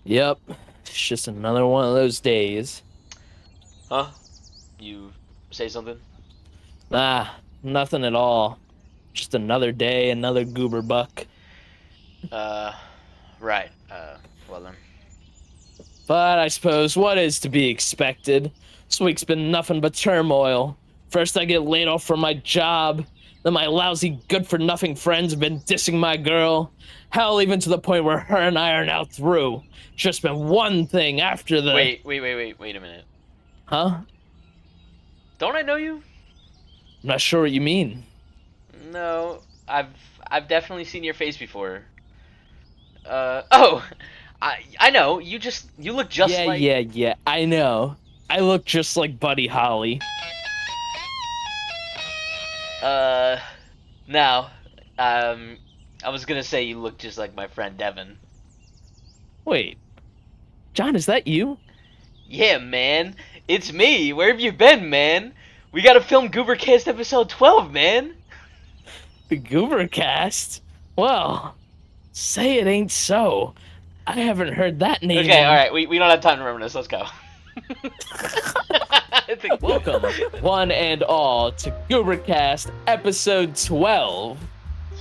Yep, it's just another one of those days. Huh? You say something? Nothing at all. Just another day, another goober buck. Uh, right. Well then. But I suppose what is to be expected? This week's been nothing but turmoil. First, I get laid off from my job. Then my lousy, good-for-nothing friends have been dissing my girl. Hell, even to the point where her and I are now through. Just been one thing after the. Wait a minute. Huh? Don't I know you? I'm not sure what you mean. No, I've definitely seen your face before. Oh, I know. You look just like. Yeah. I know. I look just like Buddy Holly. Uh, now, um, I was gonna say you look just like my friend Devin. Wait, John, is that you? Yeah, man, it's me. Where have you been, man? We gotta film GooberCast episode 12, man. The GooberCast? Well, say it ain't so. I haven't heard that name Okay, all in. right. We don't have time to remember this. Let's go. I think Welcome, one and all, to GooberCast episode 12.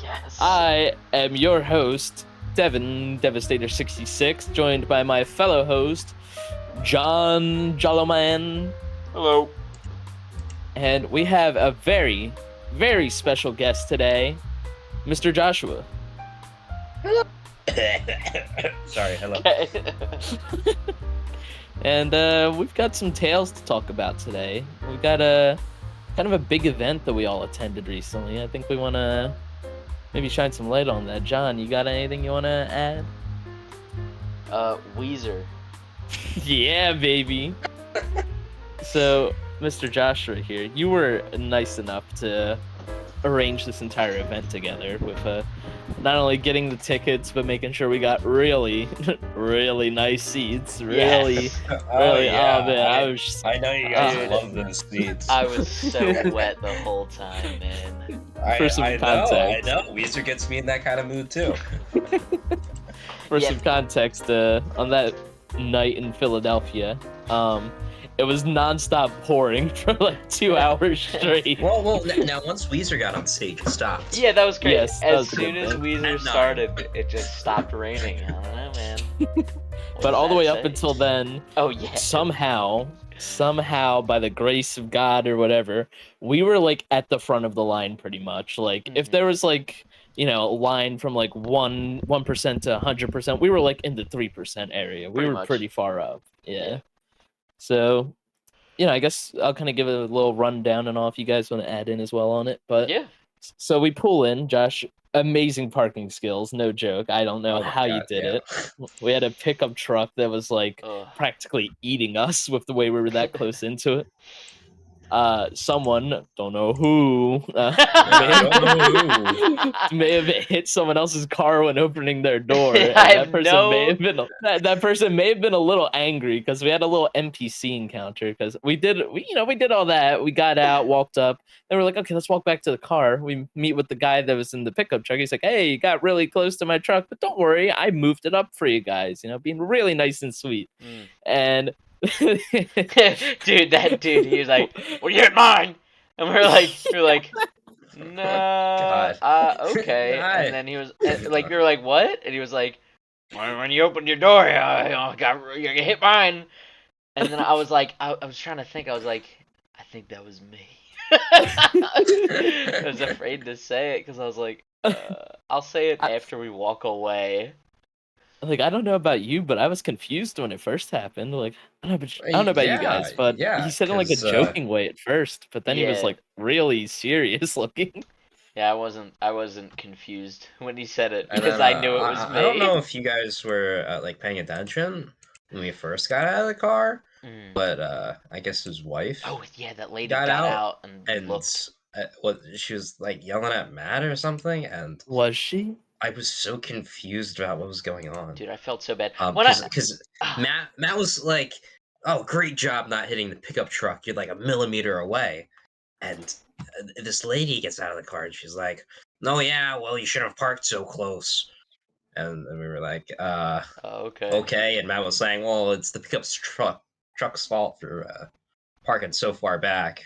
Yes. I am your host, Devin Devistator 66, joined by my fellow host, John Jaloman. Hello. And we have a very, very special guest today, Mr. Joshua. Sorry, hello. Okay. And we've got some tales to talk about today. We've got a kind of a big event that we all attended recently. I think we want to maybe shine some light on that. John, you got anything you want to add? Weezer. Yeah, baby. So, Mr. Joshua here, you were nice enough to arrange this entire event together with not only getting the tickets but making sure we got really really nice seats. Really. Oh yeah, Oh man, I know you guys uh, love those seats. I was so wet the whole time, man. for some context. I know. Weezer gets me in that kind of mood too. For Yeah. some context, on that night in Philadelphia, it was nonstop pouring for like 2 hours straight. Well, now once Weezer got on stage, it stopped. Yeah, that was great. Yes, that as was a soon good as thing. Weezer At 9. started, it just stopped raining. I don't know, man. What But does all the that way up say? until then, Oh yeah. somehow by the grace of God or whatever, we were like at the front of the line pretty much. Like if there was like, a line from like 1% to 100%, we were like in the 3% area. We Pretty were much. pretty far up. Yeah. Yeah. So, I guess I'll kind of give it a little rundown and all if you guys want to add in as well on it. But Yeah. so we pull in, Josh, amazing parking skills, no joke. I don't know Oh my how you God, did yeah. it. We had a pickup truck that was like Ugh. practically eating us with the way we were that close into it. Someone, don't know who, may have hit someone else's car when opening their door, and I that have person may no- have been that person may have been a little angry because we had a little NPC encounter because we did all that. We got out, walked up, and we're like, okay, let's walk back to the car. We meet with the guy that was in the pickup truck. He's like, hey, you got really close to my truck, but don't worry, I moved it up for you guys. Being really nice and sweet, Mm. and. Dude, that dude, he was like, "Well, you hit mine," and we're like, "No, okay." Hi. And then he was like, "We were like, what?" And he was like, "When you opened your door, you hit mine." And then I was like, I was trying to think. I was like, I think that was me. I was afraid to say it because I was like, I'll say it after we walk away. Like, I don't know about you, but I was confused when it first happened. Like, I don't know about you guys, but yeah, he said it in like a 'cause, joking way at first, but then he was Yeah. like really serious looking. Yeah, I wasn't confused when he said it and because then, I knew it was me. I don't know if you guys were like paying attention when we first got out of the car, Mm. but I guess his wife Oh yeah, that lady got got out out and and looked. she was like yelling at Matt or something, and Was she? I was so confused about what was going on. Dude, I felt so bad. When Because Matt was like, "Oh, great job not hitting the pickup truck. You're like a millimeter away." And this lady gets out of the car and she's like, "No, yeah, well, you shouldn't have parked so close." And we were like, Okay. okay. And Matt was saying, well, it's the pickup's truck's fault for parking so far back.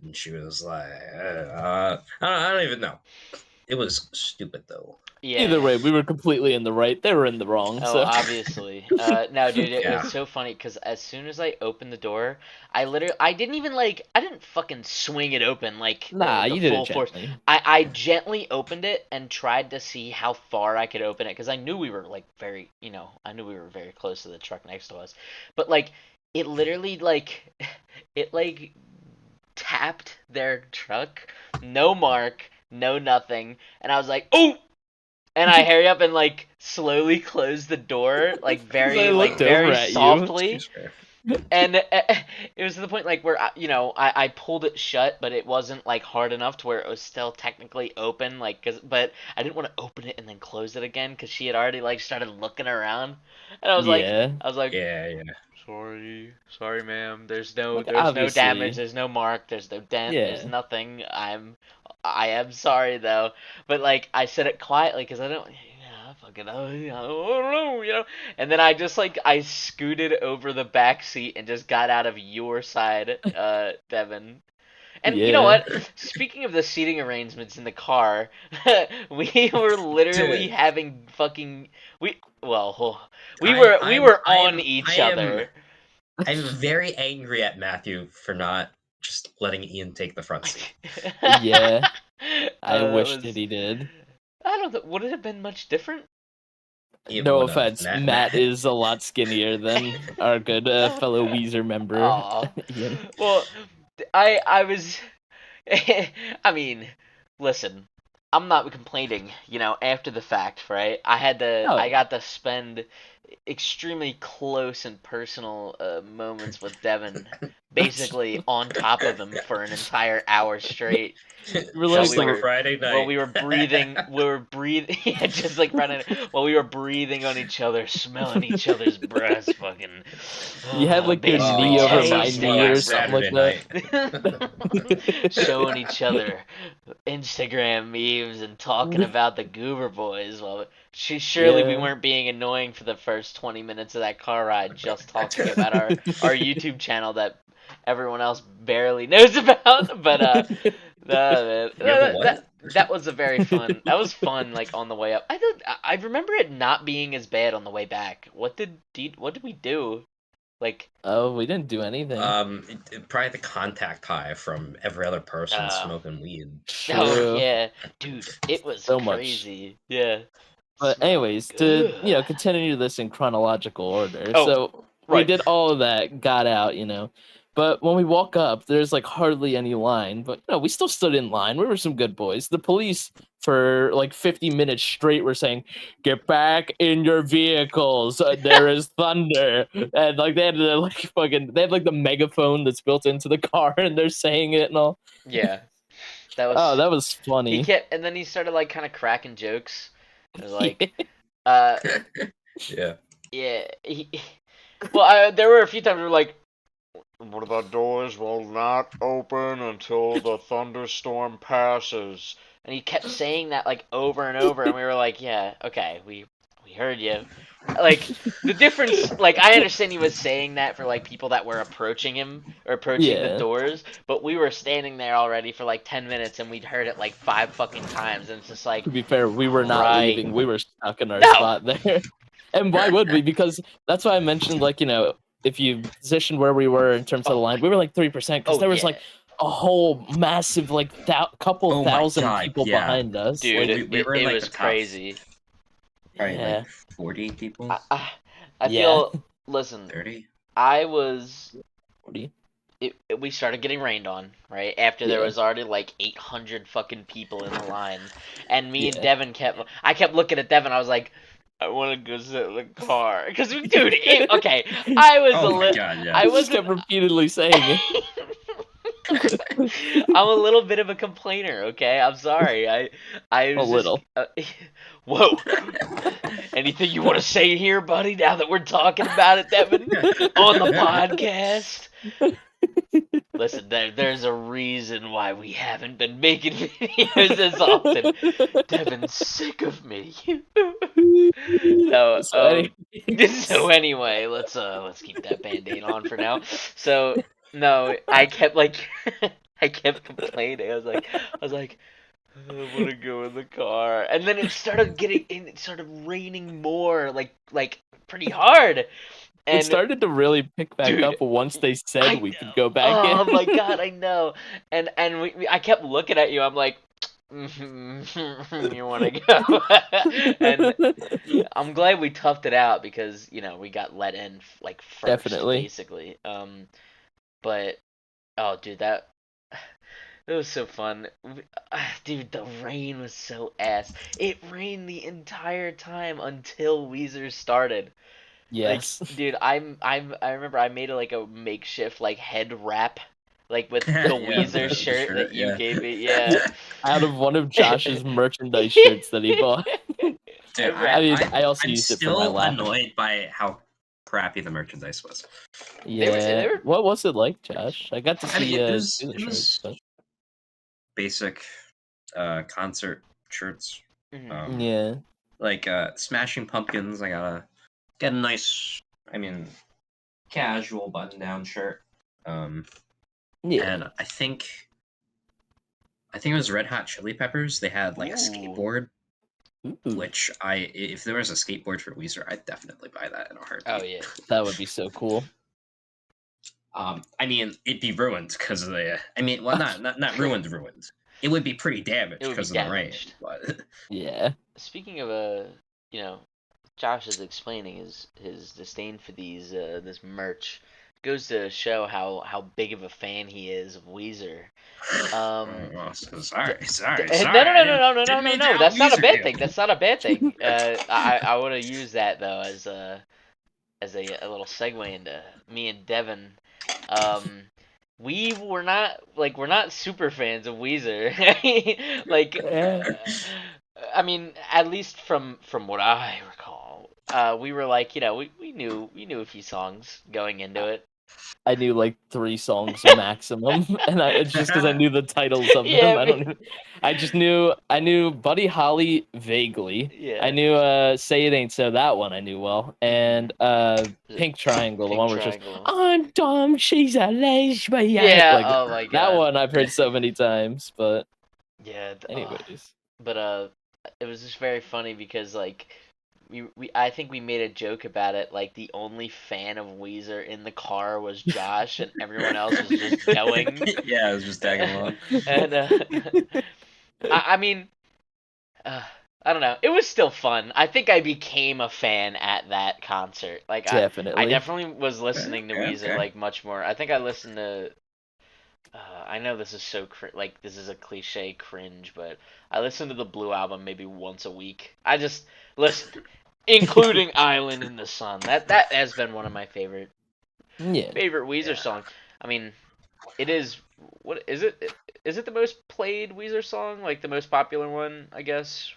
And she was like, I don't even know. It was stupid, though. Yeah. Either way, we were completely in the right. They were in the wrong. Oh, So obviously. No, dude, Yeah. it's so funny because as soon as I opened the door, I didn't even I didn't fucking swing it open like nah, the you did full it force. gently. I gently opened it and tried to see how far I could open it because I knew we were like very, I knew we were very close to the truck next to us. But like, it literally it tapped their truck, no mark, no nothing, and I was like, oh. And I hurry up and like slowly close the door, like I looked over very at you. softly. Sure. And it was to the point like where I pulled it shut, but it wasn't like hard enough to where it was still technically open. But I didn't want to open it and then close it again because she had already like started looking around, and I was like, Yeah. Yeah. sorry, ma'am. There's no Like, damage. obviously. There's no mark. There's no dent. There's Yeah. nothing. I am sorry though, but like I said it quietly because I don't. I fucking I don't know. And then I just I scooted over the back seat and just got out of your side, Devin. And you know Yeah. what? Speaking of the seating arrangements in the car, we were literally Dude. having fucking we I were I on am each I am other. I'm very angry at Matthew for not just letting Ian take the front seat. Yeah. I That wish that was. he did. I don't know. Would it have been much different? It No would have. offense, Matt is a lot skinnier than our good fellow Weezer member, Aw. Ian. Well, I was. I mean, listen. I'm not complaining. After the fact, right? I No. got to spend extremely close and personal moments with Devin, basically on top of him for an entire hour straight. We're While like Just we like were Friday night. while we were breathing, yeah, just like running. While we were breathing on each other, smelling each other's breaths, fucking. you had like your Basically knee over my Just one tasting knee or our last something like Saturday that. night. showing each other Instagram memes and talking about the Goober boys. Well, surely we Yeah. weren't being annoying for the first 20 minutes of that car ride, just talking about our YouTube channel that everyone else barely knows about. But no, You have a what? that was a very fun. That was fun. Like on the way up, I remember it not being as bad on the way back. What did we do? Like, Oh, we didn't do anything. Probably the contact high from every other person smoking weed. oh True. yeah, dude, it was So much. crazy. Yeah. But Smelled anyways, good. to continue this in chronological order. Oh, So we right. did all of that, got out, But when we walk up, there's like hardly any line. But we still stood in line. We were some good boys. The police for like 50 minutes straight were saying, "Get back in your vehicles. There is thunder." And like they had the megaphone that's built into the car, and they're saying it and all. Yeah, that was. Oh, that was He funny. kept, and then he started like kind of cracking jokes. It was like, uh, Yeah. yeah. Well, there were a few times where like, what about doors will not open until the thunderstorm passes? And he kept saying that like over and over, and we were like, yeah, okay, we heard you. Like the difference, like I understand he was saying that for like people that were approaching him or approaching the Yeah. doors, but we were standing there already for like 10 minutes and we'd heard it like 5 fucking times, and it's just like, To be fair, we were not right. leaving. We were stuck in our No! spot there. And why would we? Because that's why I mentioned, like, if you position where we were in terms of the line, we were like 3%, because there was like a whole massive, like, couple Oh my thousand God, people yeah. behind us. Dude, like, we were in, it like, was the top crazy. Probably yeah. like 40 people. I Yeah. feel, listen, 30. I was. 40. We started getting rained on, right? After there Yeah. was already like 800 fucking people in the line. And me and Yeah. Devin I kept looking at Devin, I was like, I want to go sit in the car. Because, dude, okay, I was Oh a my little. God, yeah. I just wasn't. kept repeatedly saying it. I'm a little bit of a complainer, okay? I'm sorry. I was A little. whoa. Anything you want to say here, buddy, now that we're talking about it, Devin? On the podcast? Listen, there's a reason why we haven't been making videos as often. Devin's sick of me. No, So anyway. so anyway, let's keep that band-aid on for now. So no, I kept like I kept complaining. I was like, I want to go in the car, and then it started it started raining more, like pretty hard. It And started to really pick back dude, up once they said I we know. could go back in. Oh my god, I know. And I kept looking at you. I'm like, you want to go? And I'm glad we toughed it out because we got let in like first, Definitely. basically. But oh, dude, that it was so fun. Dude, the rain was so ass. It rained the entire time until Weezer started. Yes. Like, dude, I remember I made like a makeshift like head wrap, like with the Yeah, Weezer the shirt that you yeah. gave me. Yeah. Out of one of Josh's merchandise shirts that he bought. Dude, I mean, I also I'm used it for my still lap. annoyed by how crappy the merchandise was. Yeah. they were- What was it like, Josh? I got to I mean, see it two was of the shirts. But... basic concert shirts. Mhm. Yeah. Like Smashing Pumpkins. I got a nice, I mean, casual button-down shirt. Yeah. And I think it was Red Hot Chili Peppers. They had like a Ooh. skateboard, Ooh, which if there was a skateboard for Weezer, I'd definitely buy that in a heartbeat. Oh yeah. that would be so cool. I mean, it'd be ruined because of the. I mean, well, not ruined. It would be pretty damaged It would be because of the rain. damaged. But Yeah. Speaking of Josh is explaining his disdain for this merch. Goes to show how big of a fan he is of Weezer. Sorry. No. That's not a bad thing. That's not a bad thing. I want to use that though as a little segue into me and Devin. We're not super fans of Weezer. like, I mean, at least from what I recall, we were like, we knew a few songs going into it. I knew like 3 songs maximum, and it's just because I knew the titles of them. Yeah, I knew Buddy Holly vaguely. Yeah. I knew Say It Ain't So, that one I knew well, and Pink Triangle, the Pink one where it's just Triangle. I'm dumb, she's a lesbian. Yeah. Like, Oh my god. that one I've heard so many times, but Yeah. anyways. But it was just very funny because like I think we made a joke about it. Like the only fan of Weezer in the car was Josh, and everyone else was just going. Yeah, I was just tagging along. And I mean, I don't know. It was still fun. I think I became a fan at that concert. Like Definitely. I definitely was listening to Okay, Weezer okay. like much more. I think I listened to. I know this is so like this is a cliche cringe, but I listen to the Blue album maybe once a week. I just listen, including Island in the Sun. That has been one of my favorite Weezer songs. I mean, it is. What is it? Is it the most played Weezer song? Like the most popular one, I guess.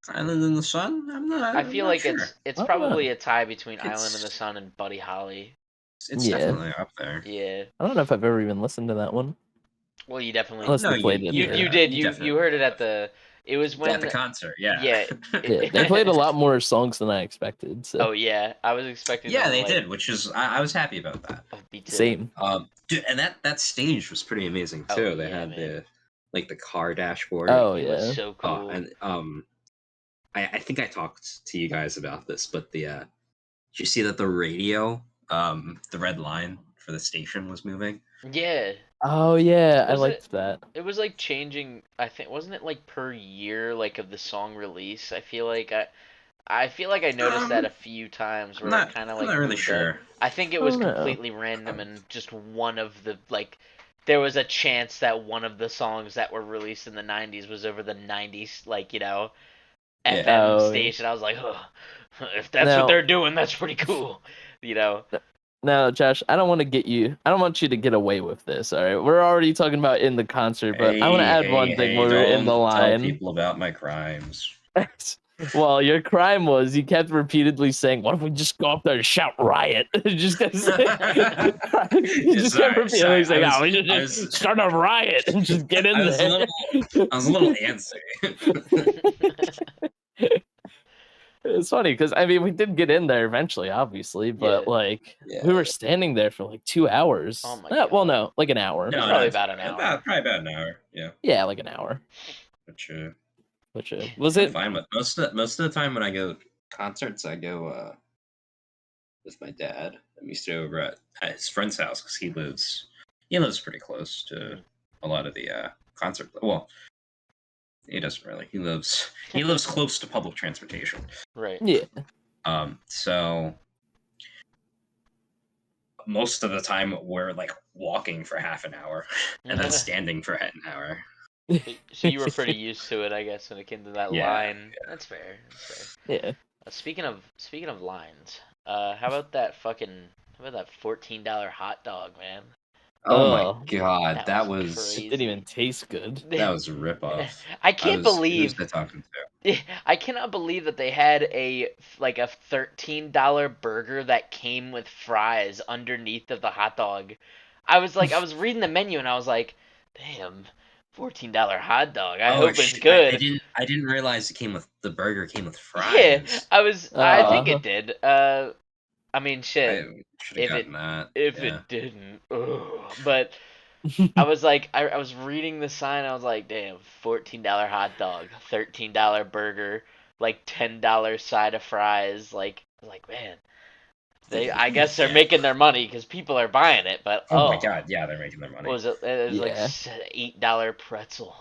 Island in the Sun. I feel like sure. it's I don't probably know. a tie between It's- Island in the Sun and Buddy Holly. It's Yeah. definitely up there. Yeah. I don't know if I've ever even listened to that one. Well, you definitely. Unless No, they played it. You at did. you You heard it at the. It was when. at the concert. Yeah. Yeah. Yeah, they played a lot more songs than I expected. So Oh yeah, I was expecting. Yeah, them to, they like, did, which is I was happy about that. Oh, me too. same. Dude, and that stage was pretty amazing Oh, too. They yeah, had man. the car dashboard. Oh It was yeah. so cool. And I think I talked to you guys about this, but did you see that the radio, the red line for the station was moving? Yeah. Oh yeah, I Was liked it- that. It was like changing. I think wasn't it like per year, like of the song release? I feel like I noticed that a few times where it kind of I'm like not really moved up. sure. I think it Oh, was no. completely random and just one of the like. There was a chance that one of the songs that were released in the '90s was over the '90s, like Yeah. FM Oh, yeah. station. I was like, oh, if that's Now- what they're doing, that's pretty cool, Now, Josh, I don't want you to get away with this. All right, we're already talking about in the concert, but I want to add one thing when we're in the don't line. Tell people about my crimes. Well, your crime was you kept repeatedly saying, "What if we just go up there and shout riot?" just because you just kept repeatedly saying, "Oh, we just start a riot and just get in there." I was a little antsy. It's funny because I mean we did get in there eventually, obviously, but Yeah. like Yeah. we were standing there for like 2 hours. Oh my Well, God. no, like an hour. No, Probably no, about an hour. Probably about an hour. Yeah. Yeah, like an hour. Which Which was I'm it? fine with. Most of the time when I go concerts, I go with my dad. And we stay over at his friend's house because he lives pretty close to a lot of the concert. Well, he doesn't really. He lives close to public transportation. Right. Yeah. So most of the time we're like walking for half an hour and then standing for an hour. So you were pretty used to it, I guess, when it came to that Yeah, line. That's fair. That's fair. Yeah. Speaking of lines, how about that $14 hot dog, man? Oh my Oh, god, that was crazy. it didn't even taste good. that was a ripoff. I can't believe who's that talking to? I cannot believe that they had a $13 burger that came with fries underneath of the hot dog. I was reading the menu and I was like, damn, $14 hot dog. I hope it's good. I didn't realize the burger came with Yeah, fries. I think it did. I mean, shit. I should have gotten that. If yeah. it didn't, ugh. But I was like, I was reading the sign. I was like, damn, $14 hot dog, $13 burger, like $10 side of fries. Like, I was like, man, I guess they're making their money because people are buying it. But Oh my god, yeah, they're making their money. what was it? It was like Yeah. $8 pretzel.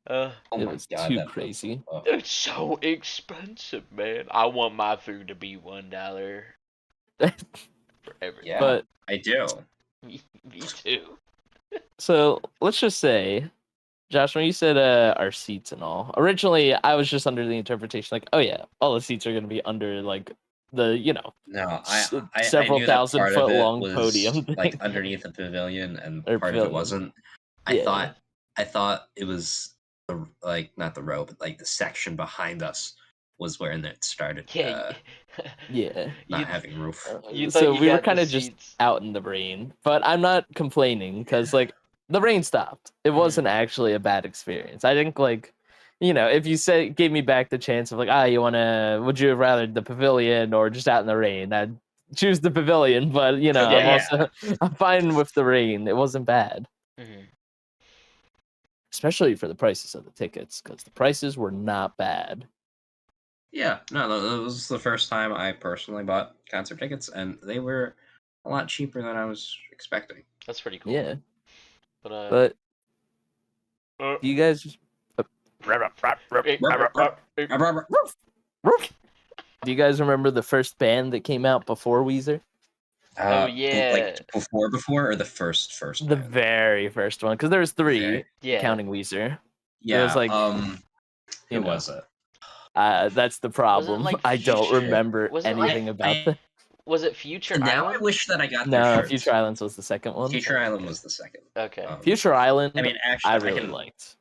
Oh It my was god, too that crazy. It's so expensive, man. I want my food to be $1 for everything. Yeah, But I do. Me too. so let's just say, Josh, when you said our seats and all, originally I was just under the interpretation like, oh yeah, all the seats are gonna be under like the No, I several knew that thousand part foot of it long was podium like thing. underneath the pavilion, and Or part of it pavilion. wasn't. Yeah. I thought it was not the row, but like the section behind us was where it started. Yeah. Yeah. Not having roof. You thought So you we were got the kind of just seats. out in the rain, but I'm not complaining because like the rain stopped. It wasn't actually a bad experience. I think like, if you gave me back the chance of like, would you have rather the pavilion or just out in the rain? I'd choose the pavilion, but Yeah. I'm fine with the rain. It wasn't bad, Mhm. especially for the prices of the tickets because the prices were not bad. Yeah, no, that was the first time I personally bought concert tickets, and they were a lot cheaper than I was expecting. That's pretty cool. Yeah, But do you guys just do you guys remember the first band that came out before Weezer? Oh, yeah. Like before or the first The band? very first one, because there's three, Yeah. counting Weezer. Yeah, It was like, who was it? That's the problem. like I don't Future- remember was it anything like- about that. Was it Future Now Island? I wish that I got their No, shirts. Future Islands was the second one. Future Island was the second. Okay. Future Island, I mean, actually, I really liked.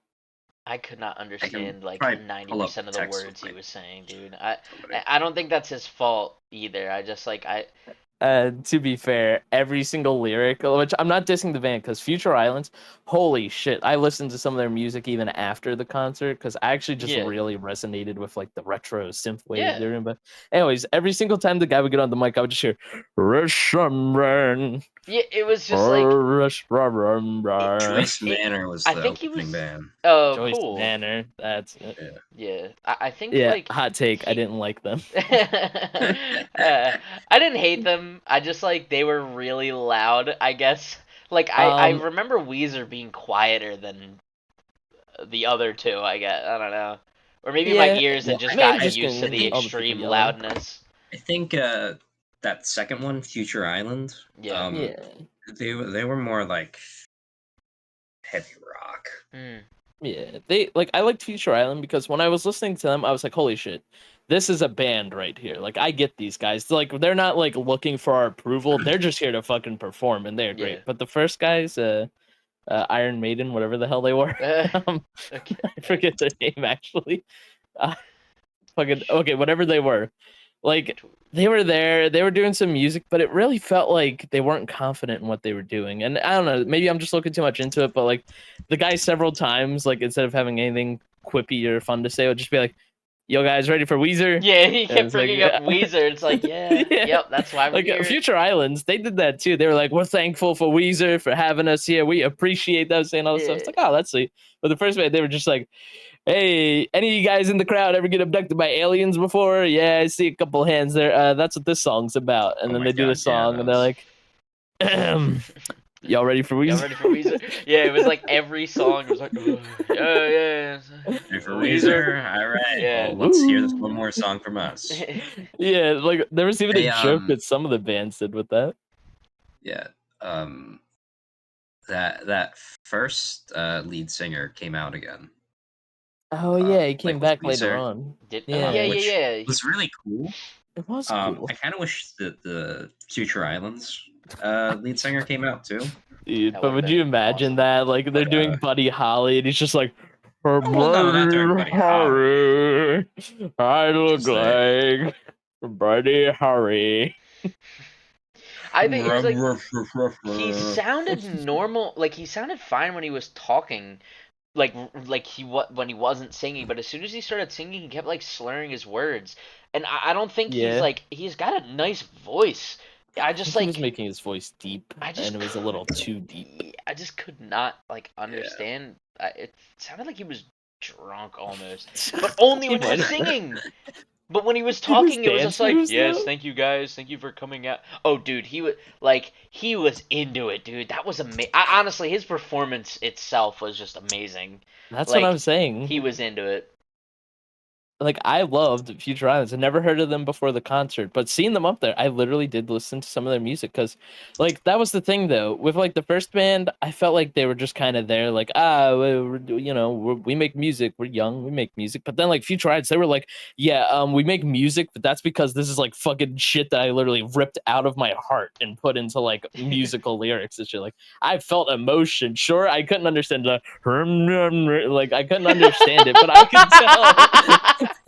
I could not understand like probably 90% of the text words he my- was saying, dude. somebody. I don't think that's his fault either. I just like To be fair, every single lyric, which I'm not dissing the band, because Future Islands, holy shit, I listened to some of their music even after the concert, because I actually just Yeah. really resonated with like the retro synthwave Yeah. they're in. But anyways, every single time the guy would get on the mic, I would just hear Reshamran. Yeah, it was just like Joyce Manor was I the think he opening was- band. oh Joyce cool. Manor. That's it. Yeah. I think Yeah, like hot take. I he- didn't like them. I didn't hate them. I just like they were really loud, I guess. Like I remember Weezer being quieter than the other two, I guess. I don't know. Or maybe my Yeah, ears had well, just maybe gotten just used to getting the all the people extreme yelling. loudness. I think that second one, Future Island. Yeah. Yeah. They were more like heavy rock. Yeah, I liked Future Island because when I was listening to them, I was like, "Holy shit, this is a band right here!" Like, I get these guys. Like, they're not like looking for our approval; they're just here to fucking perform, and they're great. Yeah. But the first guys, Iron Maiden, whatever the hell they were, Okay. I forget their name actually. fucking okay, whatever they were. Like they were there, they were doing some music, but it really felt like they weren't confident in what they were doing. And I don't know, maybe I'm just looking too much into it, but like the guy several times, like instead of having anything quippy or fun to say, would just be like, "Yo, guys, ready for Weezer?" Yeah, he And kept it's like, bringing up Weezer. It's like, yeah, yeah. yep, that's why we're Like here. Future Islands, they did that too. They were like, "We're thankful for Weezer for having us here. We appreciate them," saying all this stuff. It's like, oh, that's sweet. But the first band, they were just like, "Hey, any of you guys in the crowd ever get abducted by aliens before?" Yeah, I see a couple hands there. That's what this song's about. And Oh then my they do the God, yeah, song, that and they're was- like, "Y'all ready for Y'all Weezer?" ready for Weezer? Yeah, it was like every song was like, yeah. Ready for Weezer? All right. Yeah. Well, let's hear this one more song from us. Yeah, like there was even Hey, a joke that some of the bands did with that. yeah, that first lead singer came out again. Oh yeah, he came Like with back later Weezer, on. Did Yeah, yeah. which He- was really cool. it was cool. I kind of wish that the Future Islands lead singer came out too. Dude, That but would've would you been imagine awesome. that? Like they're But, doing Buddy Holly, and he's just like, well, no, not during Buddy Harry, I look Just that- like Buddy Harry. I think it was like he sounded normal, like he sounded fine when he was talking, like when he wasn't singing. But as soon as he started singing, he kept like slurring his words, and I don't think he's Yeah. like he's got a nice voice. I I just think he like was making his voice deep, I just and it was a little too deep. I just could not like understand. It sounded like he was drunk almost, but only when he was singing. But when he was talking, it was just like, yes, thank you guys, thank you for coming out. Oh, dude, he was into it, dude. That was amazing. Honestly, his performance itself was just amazing. That's Like, what I'm saying. He was into it. Like I loved Future Islands. I never heard of them before the concert, but seeing them up there, I literally did listen to some of their music because, like, that was the thing though. With like the first band, I felt like they were just kind of there, like, we make music, we're young, we make music. But then like Future Islands, they were like, yeah, we make music, but that's because this is like fucking shit that I literally ripped out of my heart and put into like musical lyrics and shit. Like I felt emotion. Sure, I couldn't understand the like I couldn't understand it, but I could tell.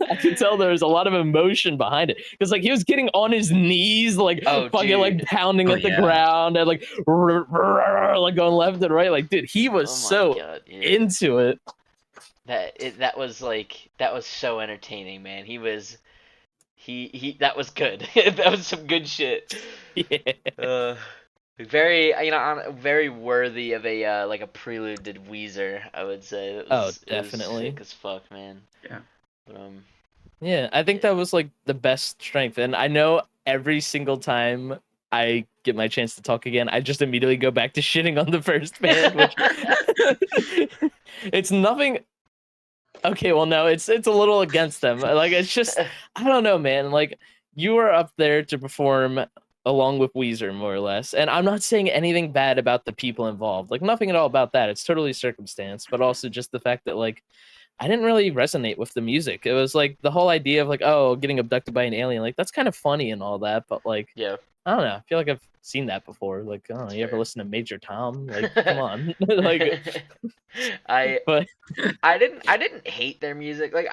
I could tell there was a lot of emotion behind it because like he was getting on his knees, like fucking like pounding at the ground and like going left and right. Like, dude, he was into it. That was so entertaining, man. He that was good. That was some good shit. Yeah. Very very worthy of a like a prelude to Weezer, I would say. Definitely. It was sick as fuck, man. Yeah. But, yeah, I think that was like the best strength, and I know every single time I get my chance to talk again, I just immediately go back to shitting on the first band, which it's nothing. Okay, well, no, it's a little against them. Like it's just I don't know, man. Like you are up there to perform along with Weezer, more or less, and I'm not saying anything bad about the people involved. Like nothing at all about that. It's totally circumstance, but also just the fact that like. I didn't really resonate with the music. It was like the whole idea of like, oh, getting abducted by an alien. Like that's kind of funny and all that, but like, yeah, I don't know. I feel like I've seen that before. Like, I don't know. You ever listen to Major Tom? Like, come on. Like, but I didn't hate their music. Like,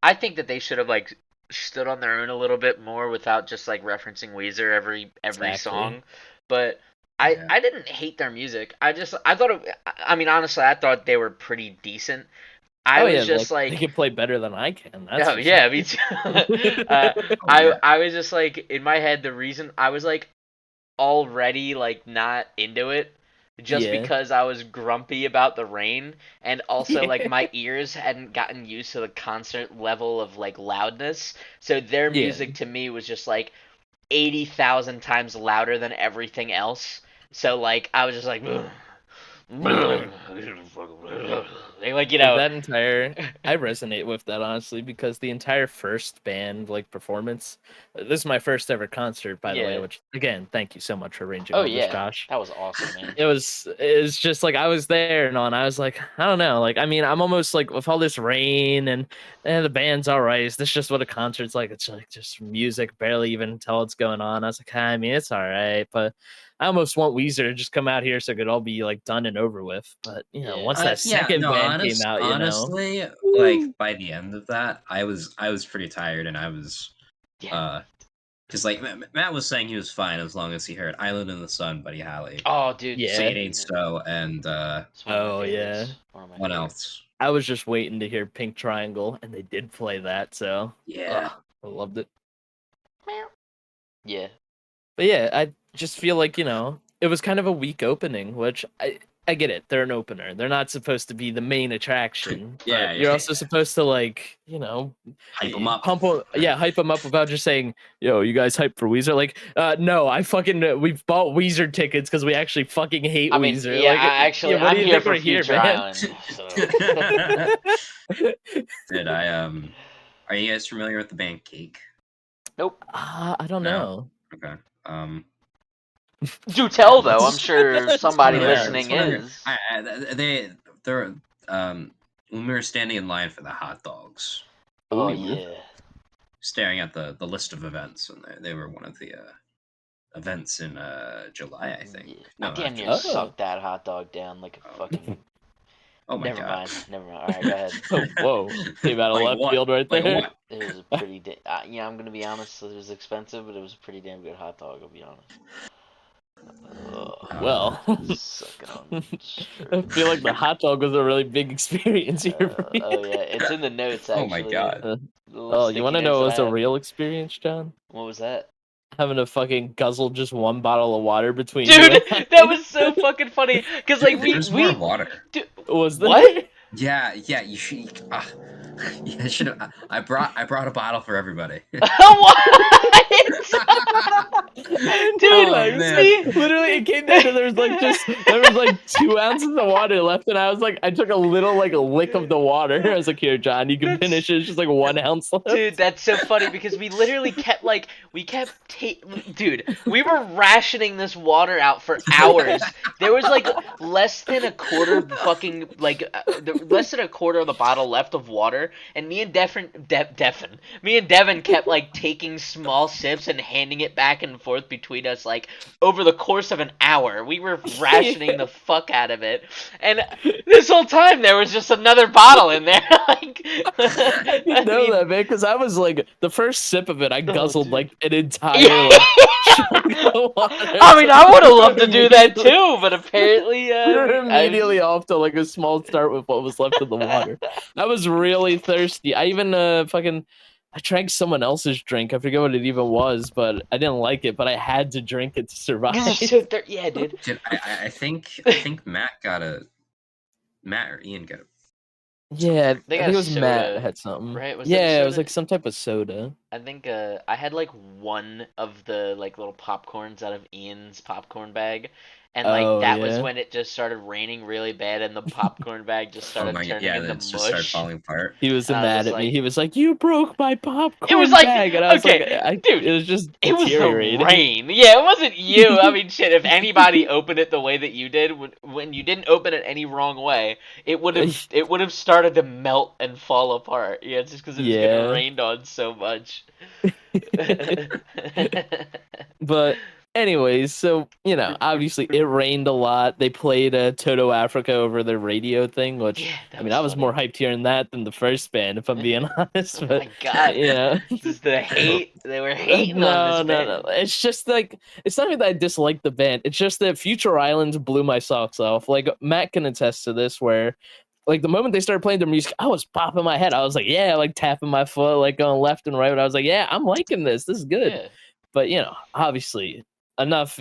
I think that they should have like stood on their own a little bit more without just like referencing Weezer every song. But I didn't hate their music. I thought honestly, I thought they were pretty decent. I was just like they can play better than I can. That's me too. I was just like in my head. The reason I was like already like not into it just because I was grumpy about the rain, and also like my ears hadn't gotten used to the concert level of like loudness. So their music to me was just like 80,000 times louder than everything else. So like I was just like like that entire I resonate with that honestly because the entire first band like performance, this is my first ever concert by the way, which again thank you so much for arranging all this, Josh. That was awesome, man. It's just like I was there and I was like I don't know, like I mean I'm almost like with all this rain and the band's all right, is this just what a concert's like? It's like just music, barely even tell what's going on. I was like I mean it's all right, but I almost want Weezer to just come out here so it could all be like done and over with. But but once that Yeah, second no, band came out, honestly, Woo! like by the end of that, I was pretty tired, and I was Yeah. because like Matt was saying he was fine as long as he heard "Island in the Sun" Buddy Holly, Oh, dude. Yeah. "Say It Ain't So," and It's one of my Oh, yeah. favorites. One of my what favorites. else? I was just waiting to hear Pink Triangle, and they did play that, so Yeah. I loved it. Yeah. But yeah, I just feel like, it was kind of a weak opening, which I get it. They're an opener. They're not supposed to be the main attraction. Yeah, But you're yeah. also supposed to Hype 'em up. hype them up without just saying, "Yo, you guys hype for Weezer?" Like, no, we've bought Weezer tickets because we actually fucking hate I mean, Weezer. yeah, what I'm do you here think for we're here, Future man? Island. So. Did I Are you guys familiar with the band Cake? Nope. I don't No. know. Okay. Do tell though. I'm sure somebody Yeah, listening it's is. They're when we were standing in line for the hot dogs, Oh Ooh. yeah. staring at the list of events, and they were one of the events in July, I think. Yeah. No, I damn near Oh. sucked that hot dog down like a fucking. Oh my Never god. mind. All right, go ahead. Oh, whoa. Came out of Like left what? field right Like there. what? It was a pretty. Yeah, I'm gonna be honest. It was expensive, but it was a pretty damn good hot dog. I'll be honest. Well, Sucking on. I feel like the hot dog was a really big experience here for me. Oh yeah, it's in the notes actually. Oh my god. The little Oh, you sticky want to notes know that what's I a have. real experience, John? What was that? Having to fucking guzzle just one bottle of water between Dude, you and that was so fucking funny. Cause like There's more water. Dude, was there? what? Yeah, you should. You should have. I brought a bottle for everybody. What? I Dude, know, Oh, it was man. like, literally, it came down to there was like 2 ounces of water left, and I was like, I took a little lick of the water. I was like, here, John, you can That's- finish it. It's just like 1 ounce left. Dude, that's so funny because we literally kept dude, we were rationing this water out for hours. There was like less than a quarter less than a quarter of the bottle left of water, and me and Devin kept like taking small sips and handing it back and forth between us like over the course of an hour. We were rationing the fuck out of it, and this whole time there was just another bottle in there. Like, I didn't know that, man, because I was like, the first sip of it, I guzzled dude. like an entire chunk of water. I mean, I would have loved to do that too, but apparently, We were immediately off to like a small start with what was left of the water. I was really thirsty. I even I drank someone else's drink. I forget what it even was, but I didn't like it. But I had to drink it to survive. Yeah, dude. Dude, I think Matt or Ian got a. Yeah, I They think got it was soda, Matt had something. right? Was it a Yeah, it was soda? like some type of soda. I think I had like one of the like little popcorns out of Ian's popcorn bag, and like Oh, that was yeah. when it just started raining really bad, and the popcorn bag just started Oh my god! turning Yeah, into then it just started mush. falling apart. He was And I was mad just at me. like- He was like, "You broke my popcorn It was like- bag," and I was okay, like, dude, it was just It was the deteriorating." rain. Yeah, it wasn't you. I mean, shit. If anybody opened it the way that you did, when you didn't open it any wrong way, it would have started to melt and fall apart. Yeah, it's just because it was Yeah. getting rained on so much. But anyways, so obviously it rained a lot. They played Toto Africa over their radio thing, which Yeah, I mean, I was funny. more hyped hearing that than the first band, if I'm being honest. Oh But my god. This is the hate. They were hating no, on this no. band. It's just like, it's not even that I dislike the band. It's just that Future Islands blew my socks off. Like, Matt can attest to this, where like the moment they started playing their music, I was popping my head. I was like, yeah, like tapping my foot, like going left and right. But I was like, yeah, I'm liking this. This is good. Yeah. But obviously enough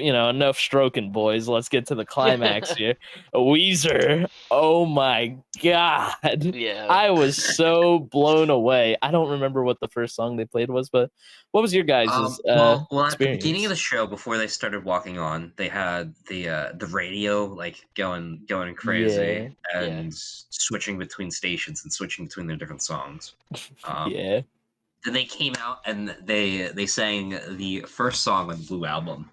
stroking, boys. Let's get to the climax here. Weezer. Oh my god. Yeah. I was so blown away. I don't remember what the first song they played was, but what was your guys' Well, at the experience? beginning of the show, before they started walking on, they had the radio like going crazy Yeah. and switching between stations and switching between their different songs. Yeah. Then they came out and they sang the first song on the Blue album.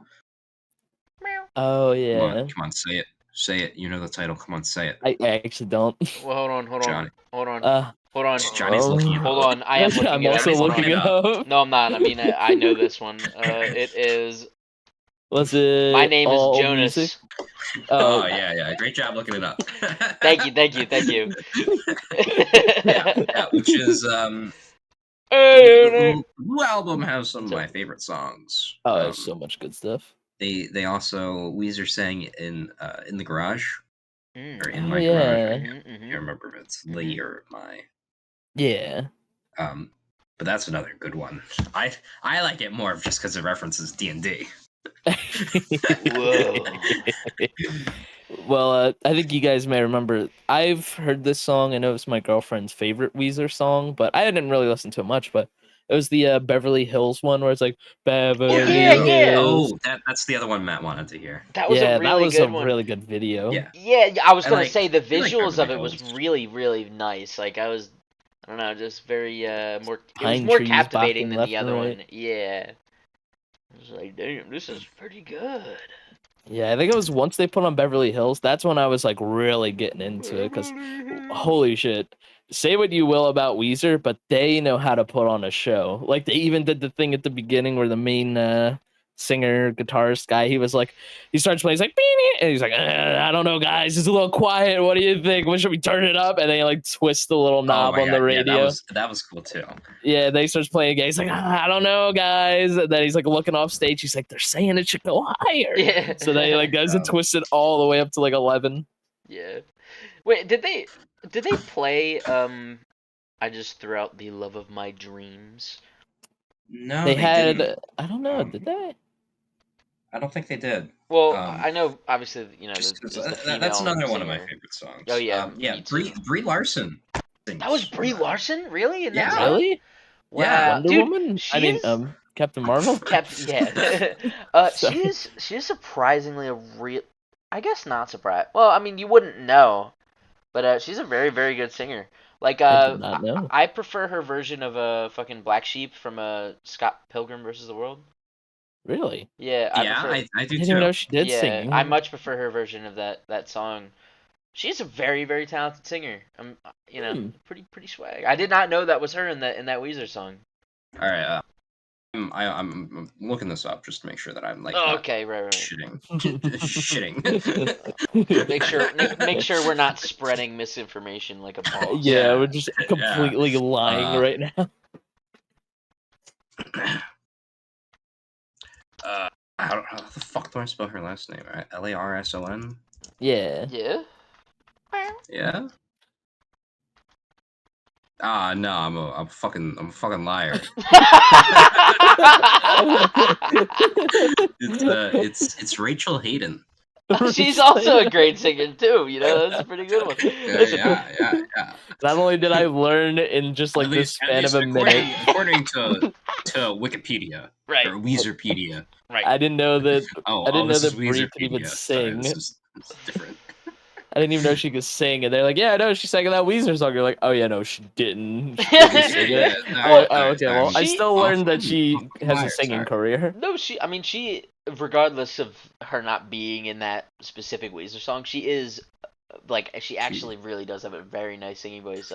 Oh yeah. Come on, say it. You know the title. Come on, say it. I actually don't. Well, hold Johnny. on. Hold on. Johnny's looking it up. Hold on. I am looking I'm it up. also Johnny's looking it up. No, I'm not. I mean, I know this one. It is. Was it My name is All Jonas. Music? Oh yeah. Great job looking it up. Thank you. Yeah. Which is Hey, the Blue album has some of my favorite songs. Oh, there's so much good stuff. They also Weezer sang in the garage or in Oh my garage. I yeah, can't remember if it's Lee or my. yeah. Um, but that's another good one. I like it more just because it references D&D. Whoa. Well, I think you guys may remember. I've heard this song. I know it's my girlfriend's favorite Weezer song, but I didn't really listen to it much. But it was the Beverly Hills one where it's like Beverly yeah. Hills. Oh, that's the other one Matt wanted to hear. That was a Yeah, that really was a good one. really good video. Yeah, Yeah, I was I gonna like say the I like visuals of Beverly it was Hills. really, really nice. Like I don't know, just very more. It was Pine more trees captivating bopping than left the and other right. one. Yeah, I was like, damn, this is pretty good. Yeah, I think it was once they put on Beverly Hills, that's when I was like really getting into it because holy shit. Say what you will about Weezer, but they know how to put on a show. Like they even did the thing at the beginning where the main singer, guitarist guy, he starts playing, he's like, "Beep," and he's like, I don't know, guys, it's a little quiet. What do you think? When should we turn it up? And they like twist the little Oh knob my on the god, yeah, radio. that was cool too. Yeah, then he starts playing again. He's like, I don't know, guys. And then he's like looking off stage. He's like, they're saying it should go higher. Yeah. So then he like goes and twists it all the way up to like 11. Yeah. Wait, did they play I just threw out the love of my dreams? No, They they had, didn't. I don't know, did they? I don't think they did. Well, I know obviously, Just because there's the that's female another one of my singer. favorite songs. Oh yeah, Yeah, me too. Brie Larson That was sings. Brie Larson, really, in that Yeah, song? Really? yeah. Wow, Wonder dude, Woman? I she mean, is Captain Marvel? Yeah. Sorry. She is surprisingly a real. I guess not surprised. Well, I mean, you wouldn't know, but she's a very, very good singer. Like, I did not know. I prefer her version of fucking Black Sheep from Scott Pilgrim versus the World. Really? Yeah, I Yeah, prefer. I I do didn't even too. know she did Yeah, I singing. much prefer her version of that song. She's a very, very talented singer. Hmm. Pretty swag. I did not know that was her in that Weezer song. All right, I'm looking this up just to make sure that I'm like Oh, not okay, right. shitting, shitting. Make sure we're not spreading misinformation like a boss. Yeah, Yeah, we're just yeah. completely lying right now. How the fuck do I spell her last name? Larson? Yeah. Yeah. Yeah. Ah, no, I'm a fucking liar. It's Rachel Hayden. She's also a great singer too. That's a pretty good one. Listen, Yeah. Not only did I learn in just like the span of a minute, according to Wikipedia right, or Weezerpedia. right. I didn't know that This is Brie could even Weezerpedia. Sorry, sing. this is different. I didn't even know she could sing, and they're like, "Yeah, no, she sang that Weezer song." You're like, "Oh yeah, no, she didn't. She didn't sing it." I'm like, "Oh okay, well, I She- still learned that she fucking has a liar, singing sorry. career." No, I mean, regardless of her not being in that specific Weezer song, she is like she actually really does have a very nice singing voice.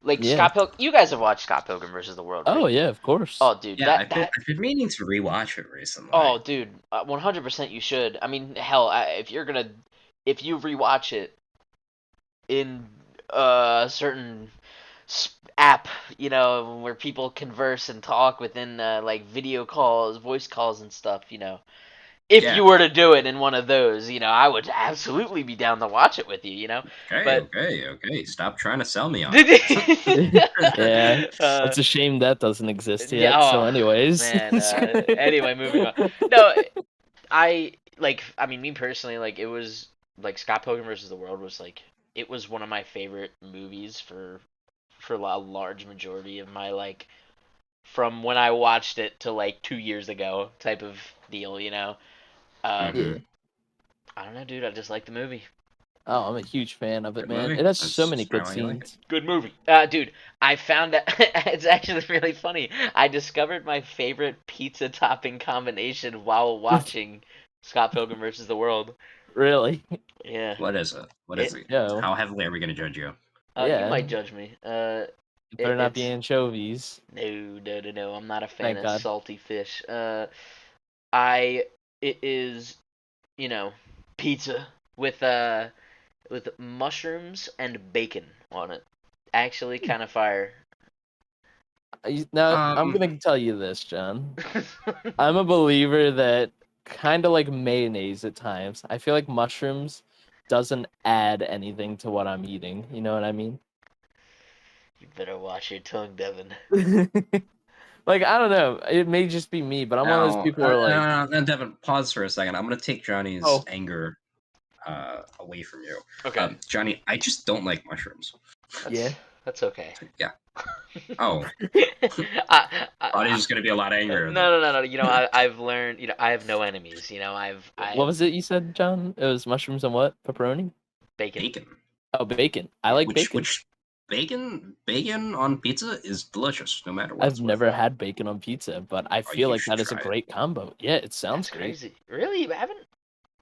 Like Yeah. You guys have watched Scott Pilgrim versus the World, right? Oh yeah, of course. Oh, dude, Yeah, I've been meaning to rewatch it recently. Oh, dude, 100% you should. I mean, hell, if you rewatch it in a certain app, where people converse and talk within like video calls, voice calls, and stuff, if Yeah. you were to do it in one of those, I would absolutely be down to watch it with you, But Okay. Stop trying to sell me on it. Yeah, it's a shame that doesn't exist yeah, yet. So, oh, anyways. man. Anyway, moving on. No, I mean, me personally, like, it was like Scott Pilgrim versus the World was like it was one of my favorite movies for a large majority of my from when I watched it to like 2 years ago type of deal. Yeah. I don't know, dude. I just like the movie. Oh, I'm a huge fan of it, Good man. movie. It has so That's many good apparently you like it. scenes. Good movie. Dude, I found out it's actually really funny. I discovered my favorite pizza topping combination while watching Scott Pilgrim versus the World. Really? Yeah. What is it? What is it? Yo. How heavily are we gonna judge you? You Yeah. might judge me. It better not be It's anchovies. no. I'm not a fan Thank of God. salty fish. It is, you know, pizza with mushrooms and bacon on it. Actually, kind of fire. Now, I'm Um, gonna tell you this, John. I'm a believer that kind of like mayonnaise at times. I feel like mushrooms doesn't add anything to what I'm eating. You know what I mean? You better watch your tongue, Devin. Like, I don't know. It may just be me, but I'm one of those now, people who are like, no, Devin, pause for a second. I'm gonna take Johnny's oh, anger away from you. Okay. Johnny, I just don't like mushrooms. yeah. That's okay. Yeah. Oh, I, thought he was gonna be a lot angrier. no. You know, I've learned. You know, I have no enemies. You know, What was it you said, John? It was mushrooms and what? Pepperoni? bacon. Bacon. Oh, bacon. I like bacon. Which bacon on pizza is delicious, no matter what I've it's with. never had bacon on pizza, but I feel you like should that is a try it. great combo. Yeah, it sounds That's great. crazy. Really, you haven't?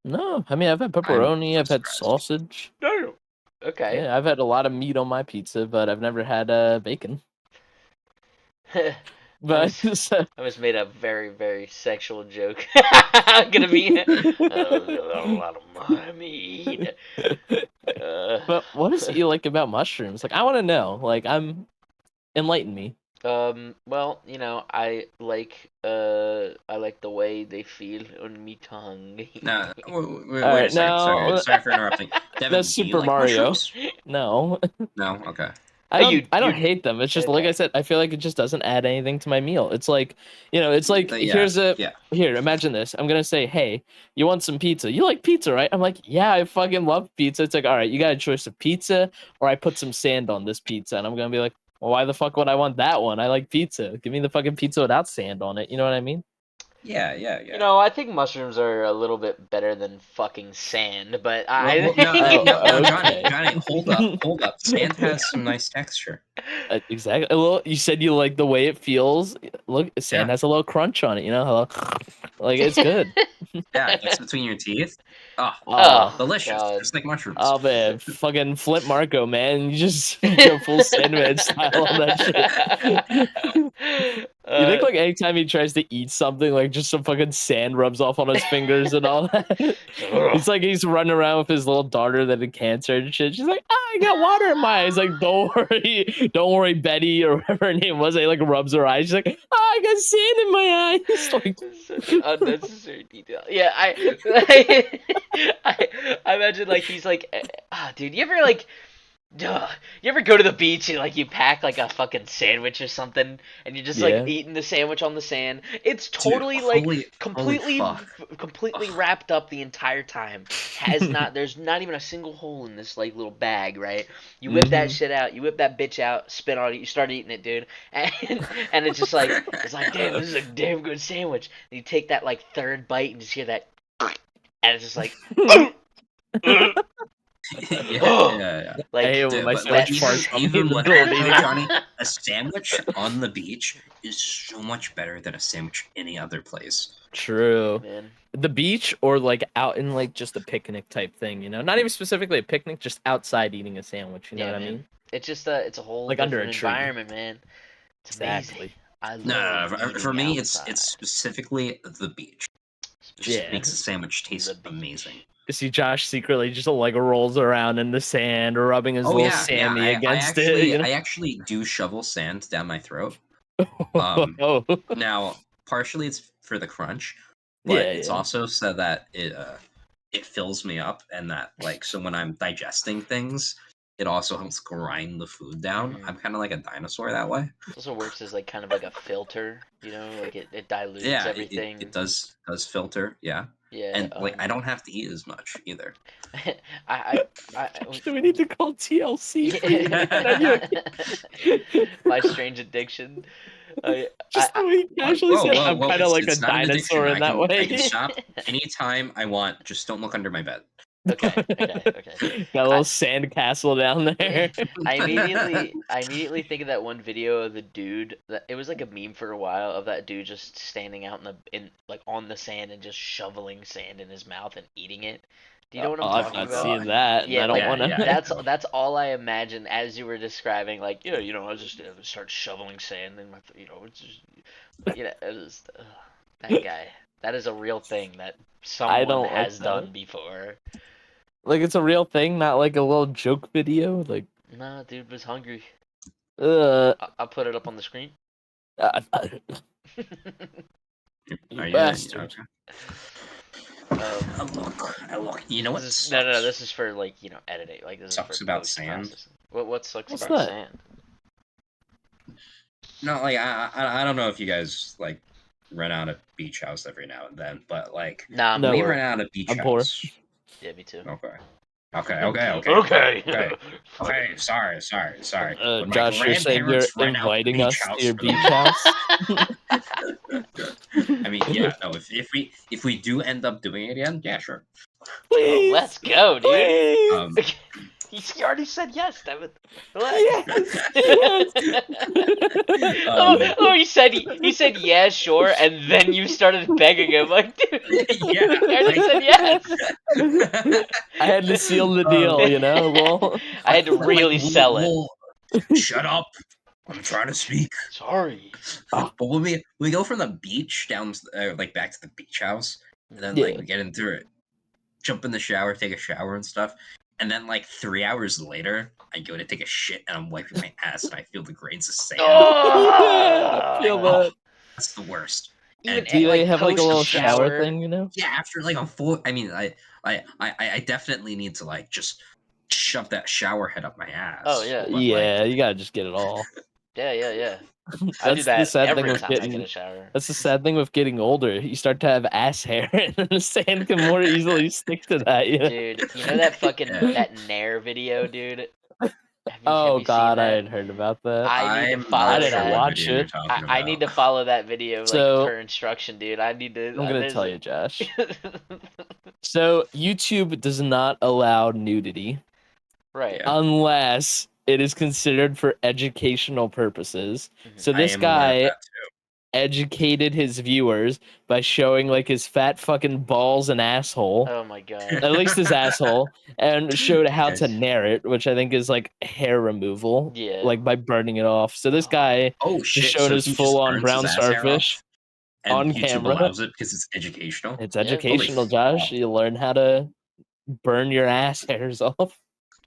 No, I mean I've had pepperoni, I'm I've had surprised. sausage. No. Okay. Yeah, I've had a lot of meat on my pizza, but I've never had bacon. But I just made a very, very sexual joke. I'm gonna be a lot of my meat. but what is it you like about mushrooms? Like I want to know. Like enlighten me. Well, you know, I like the way they feel on me tongue. Nah, wait All a right, second. now Sorry for interrupting. Devin, that's do you Super like Mario. mushrooms? No. No. Okay. I don't You hate them. It's just like I okay. said, I feel like it just doesn't add anything to my meal. It's like, it's like Yeah. here, imagine this. I'm gonna say, hey, you want some pizza? You like pizza, right? I'm like, yeah, I fucking love pizza. It's like, all right, you got a choice of pizza or I put some sand on this pizza, and I'm gonna be like, well, why the fuck would I want that one? I like pizza. Give me the fucking pizza without sand on it. You know what I mean? Yeah. You know, I think mushrooms are a little bit better than fucking sand, but Well, Oh, Johnny, okay. hold up. Sand has some nice texture. Exactly. Well, you said you like the way it feels. Look, sand Yeah. has a little crunch on it. Hello, like it's good. Yeah, it gets between your teeth. Oh, Oh, Oh delicious, God. just like mushrooms. oh man, fucking Flint Marco, man, you just go full Sandman style on that shit. You think like anytime he tries to eat something, like just some fucking sand rubs off on his fingers and all that. It's like he's running around with his little daughter that had cancer and shit. She's like, "Oh, I got water in my eyes." Like, don't worry, Betty or whatever her name was. He like rubs her eyes. She's like, "Oh, I got sand in my eyes." Like, Such an unnecessary detail. Yeah, I imagine like he's like, dude, you ever like, you ever go to the beach and like you pack like a fucking sandwich or something and you're just like yeah. eating the sandwich on the sand? It's Dude, totally like holy fuck. completely Ugh. wrapped up the entire time. There's not even a single hole in this like little bag, right? You whip that Mhm. shit out, you whip that bitch out, spit on it, you start eating it, dude, and it's like, damn, this is a damn good sandwich. And you take that like third bite and just hear that, and it's just like, Yeah. I hate like when Dude, my but stomach even farts on me in even the with middle of that though, eating. Johnny, a sandwich on the beach is so much better than a sandwich any other place. yeah, True. man. The beach or like out in like just a picnic type thing, Not even specifically a picnic, just outside eating a sandwich, you know Yeah, what I man. mean? It's just it's a whole Like under a different tree. environment, man. It's amazing. Exactly. I No, love for eating me, it's outside. specifically the beach. It just Yeah. makes a sandwich The taste beach. amazing. You see Josh secretly just like rolls around in the sand, rubbing his Oh little yeah. Sammy against it, I actually do shovel sand down my throat. Um, Oh, Now partially it's for the crunch, but yeah, it's yeah. also so that it fills me up and that like so when I'm digesting things, it also helps grind the food down. Mhm. I'm kind of like a dinosaur that way. It also works as like kind of like a filter, like it dilutes Yeah, everything. it does filter, yeah. Yeah. And like I don't have to eat as much either. I, I, Do we need to call TLC for you? my strange addiction. Just the way he casually said, I'm Whoa, kind of like a it's not an addiction. dinosaur in that I can way. stop anytime I want. Just don't look under my bed. Okay. Got a I, little sand castle down there. I immediately think of that one video of the dude that it was like a meme for a while of that dude just standing out in like on the sand and just shoveling sand in his mouth and eating it. Do you know what I'm I've talking not about? seen that, and Yeah, I don't like want to. that's all I imagine as you were describing. Like, I was just start shoveling sand in my, it's just, it was that guy. That is a real thing that someone don't like has that. done before. Like it's a real thing, not like a little joke video. Like, Nah, dude was hungry. uh, I'll put it up on the screen. you Are you? bastard. Okay. Look. You know what This is, sucks? no. This is for like editing. Like this Sucks is for about post sand? processing. What sucks What's about that? sand? No, like I don't know if you guys like rent out a beach house every now and then, but like Nah, I'm No. we poor. rent out a beach I'm poor. house. Yeah, me too. Okay. Okay. Okay. Sorry. When my Josh, you're saying you're grandparents rent out the inviting beach us to house your for the beach house? I mean, yeah, no. If we do end up doing it again, yeah, sure. Oh, Please, let's go, dude. please. Um, He already said yes, Devin. Relax. Yes, yes. Oh, he said yeah, sure, and then you started begging him like, dude, yeah, he already like- said yes. I had to seal the deal, you know. Well, I had to really sell it. Shut up! I'm trying to speak. Sorry. But when we go from the beach down, like back to the beach house, and then Yeah. like we get into it, jump in the shower, take a shower and stuff, and then like 3 hours later, I go to take a shit and I'm wiping my ass and I feel the grains of sand. Oh! Feel Oh, that. that's the worst. Even And Do they have like a post little shower shower thing, you know? yeah, after like a full, I mean, I definitely need to like just shove that shower head up my ass. Oh, yeah. But, Yeah, you gotta just get it all. Yeah. I do That's that the sad thing every with time I get getting. a shower. That's the sad thing with getting older. You start to have ass hair, and the sand can more easily stick to that. You know? Dude, you know that fucking Yeah. that Nair video, dude? Oh Have you God, seen I that? had heard about that. I need to I'm follow I not didn't sure that. what watch video you're it. talking I need to about. follow that video like So- per instruction, dude. I need to. I'm gonna there's tell you, Josh. So YouTube does not allow nudity right. Yeah. unless it is considered for educational purposes. Mhm. So I this am aware of guy that too. educated his viewers by showing like his fat fucking balls and asshole. Oh my god. At least his asshole, and showed how to Guys. nair it, which I think is like hair removal, Yeah. like by burning it off. So this Oh. guy Oh just shit! showed So his he just full-on burns brown his ass hair starfish off, and on YouTube camera. allows it because it's educational. It's Yeah. educational, Holy Josh. fuck. You learn how to burn your ass hairs off.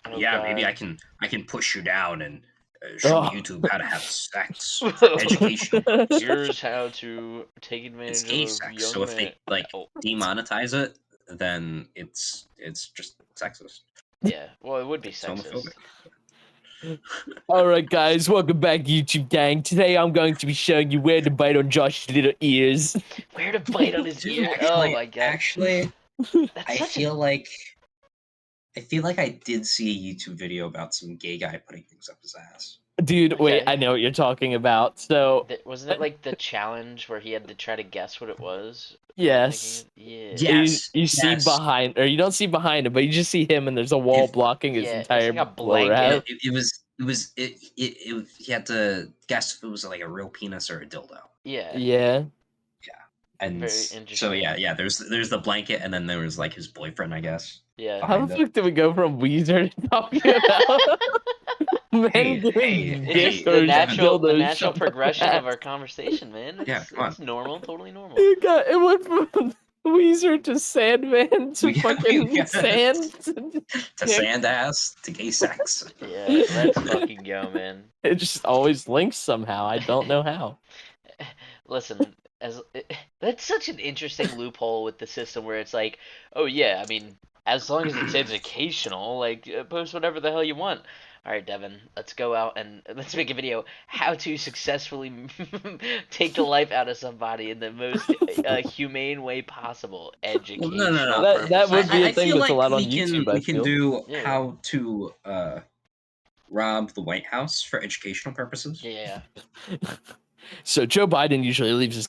Oh, Yeah, god. maybe I can push you down and show Oh. YouTube how to have sex. Educational. Here's how to take It's advantage gay of sex. young So if men. they like Oh, demonetize it, then it's just sexist. yeah. Well, it would be It's sexist. homophobic. All right, guys, welcome back, YouTube gang. Today I'm going to be showing you where to bite on Josh's little ears. Where to bite on his Dude, ear? actually, Oh my god. Actually, That's I such feel like I did see a YouTube video about some gay guy putting things up his ass. Dude, wait, Okay. I know what you're talking about. So, Wasn't it like the challenge where he had to try to guess what it was? Am I yes. thinking it? Yeah. Yeah. Yes, You see yes. behind, or you don't see behind him, but you just see him, and there's a wall If- blocking his Yeah, it's entire like a lower half. blanket. He had to guess if it was like a real penis or a dildo. Yeah. Yeah. And Very so interesting. yeah, there's the blanket, and then there was like his boyfriend, I guess. Yeah. How the Behind it. fuck did we go from Weezer to talking about men Hey, giving It's gifts just or the natural dildos shoved up progression their of our ass? conversation, man. Yeah, It's, come on. it's normal, totally normal. It went from Weezer to Sandman to We got- fucking we got- sand. To sand ass, to gay sex. Yeah, let's fucking go, man. It just always links somehow. I don't know how. Listen, that's such an interesting loophole with the system where it's like, oh yeah, I mean, as long as it's educational, like post whatever the hell you want. All right, Devin, let's go out and let's make a video how to successfully take the life out of somebody in the most humane way possible. Educational no. That would be a I thing feel that's like allowed on we can YouTube, I we can feel. do Yeah. how to rob the White House for educational purposes. Yeah. So Joe Biden usually leaves his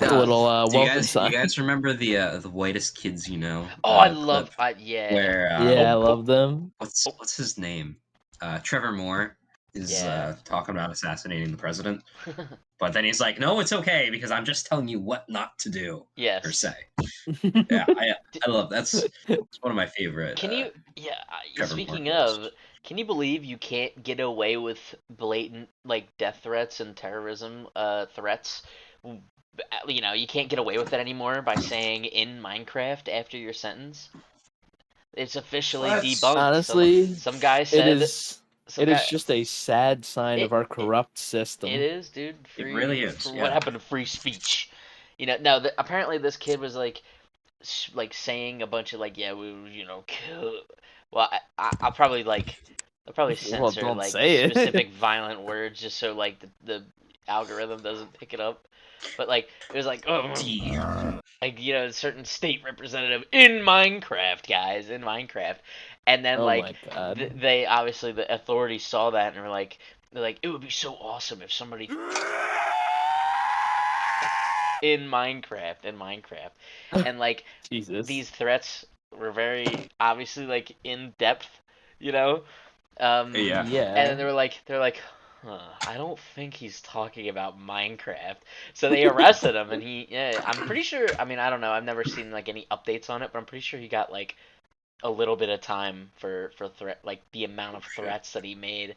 No, little do you welcome guys sign. you guys remember the whitest kids you know? Oh, I clip love. Yeah. where Yeah, I love them. what's his name? Trevor Moore is Yeah. talking about assassinating the president, but then he's like, "No, it's okay because I'm just telling you what not to do Yes. or say." Yeah, I love that's one of my favorite. Can you? Yeah. Trevor Speaking Moore of, post. can you believe you can't get away with blatant like death threats and terrorism threats you know, you can't get away with it anymore by saying in Minecraft after your sentence. It's officially What? debunked. Honestly, Some guy it said is some it is guy just a sad sign it of our it, corrupt it system. is, dude. It Free really is. for what Yeah. happened to free speech? You know, no. Apparently, this kid was like saying a bunch of like, yeah, we, you know, kill. Well, I'll probably I'll probably Well, censor don't like say it. specific violent words just so like the algorithm doesn't pick it up. But like it was like, oh, D. like, you know, a certain state representative in Minecraft, guys, in Minecraft, and then Oh like my god. they obviously the authorities saw that and were like, they're like, it would be so awesome if somebody in Minecraft, and like Jesus. these threats were very obviously like in depth, you know, um, Yeah. and then Yeah. they're like, huh, I don't think he's talking about Minecraft. So they arrested him, and yeah, I'm pretty sure. I mean, I don't know. I've never seen like any updates on it, but I'm pretty sure he got like a little bit of time for threat, like the amount of Shit. threats that he made.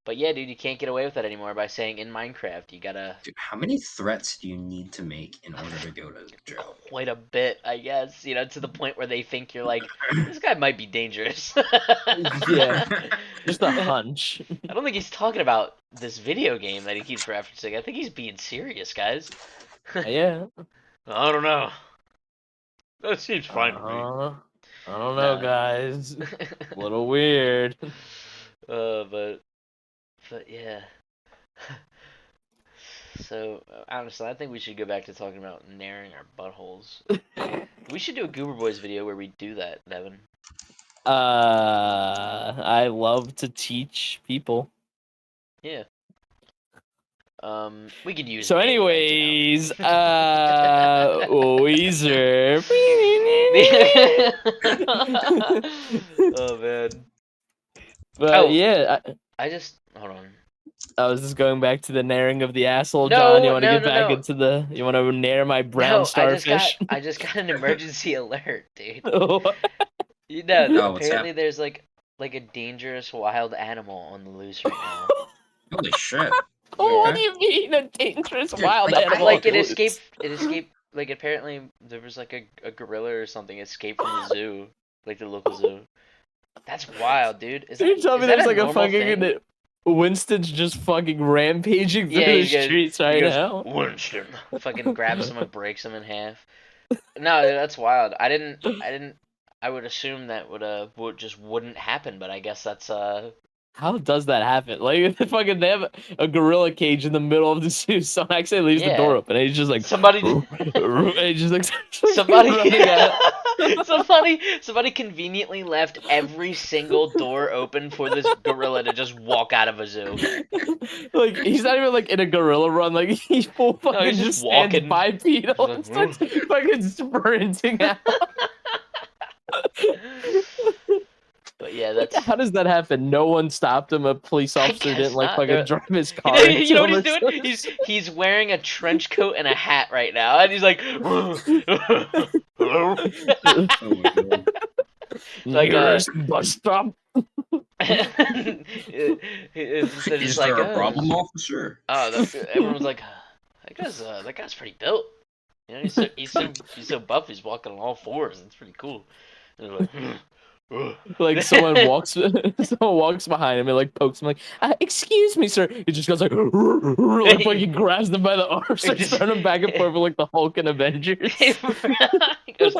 But yeah, dude, you can't get away with that anymore by saying in Minecraft. You gotta Dude, how many threats do you need to make in order to go to jail? quite a bit, I guess. You know, to the point where they think you're like, this guy might be dangerous. Yeah. Just a hunch. I don't think he's talking about this video game that he keeps referencing. I think he's being serious, guys. Yeah. I don't know. That seems fine to me. Uh-huh. I don't know, Nah. guys. A little weird. But yeah. So honestly, I think we should go back to talking about nairing our buttholes. We should do a Goober Boys video where we do that, Devin. I love to teach people. Yeah. We could use So, name rights, you know. anyways, Weezer. Oh man. But Oh, yeah, I just hold on. I was just going back to the nairing of the asshole, John. You No, want to no, get no, back no. into the? You want to nair my brown No, starfish? I just got an emergency alert, dude. What? You know, Oh, what's apparently happening? there's like a dangerous wild animal on the loose right now. Holy shit. Oh, what Yeah. do you mean a dangerous Dude, wild like, animal? Like on the loose? it escaped like apparently there was like a gorilla or something escaped from the zoo, like the local zoo. That's wild, dude. You tell me Is that there's a like a normal thing? fucking Winston's just fucking rampaging through Yeah, the streets he right goes, now. Winston. Fucking grabs someone, breaks him in half. No, that's wild. I didn't I would assume that would just wouldn't happen, but I guess that's How does that happen? Like, they have a gorilla cage in the middle of the zoo. Someone actually leaves the door yeah. open, and he's just like, Somebody and he's just like somebody running out. somebody conveniently left every single door open for this gorilla to just walk out of a zoo. Like, he's not even like in a gorilla run. Like, he full No, he's fucking just just stands walking. bipedal He's and like, starts fucking sprinting out. But yeah, Like, that's how does that happen? No one stopped him. A police I officer didn't guess like not. fucking drive his You know, car you into know what him he's or doing? something. He's wearing a trench coat and a hat right now, and he's like, hello. Oh my god. Like Nearest bus stop. they're just Is like, there a problem, officer? everyone's like, that guy's pretty built. You know, he's so buff. He's walking on all fours. It's pretty cool. And they're like, Like someone walks, someone walks behind him and like pokes him, like, "Excuse me, sir." He just goes like, like fucking grabs them by the arms, like throwing them back and forth like the Hulk and Avengers. he goes,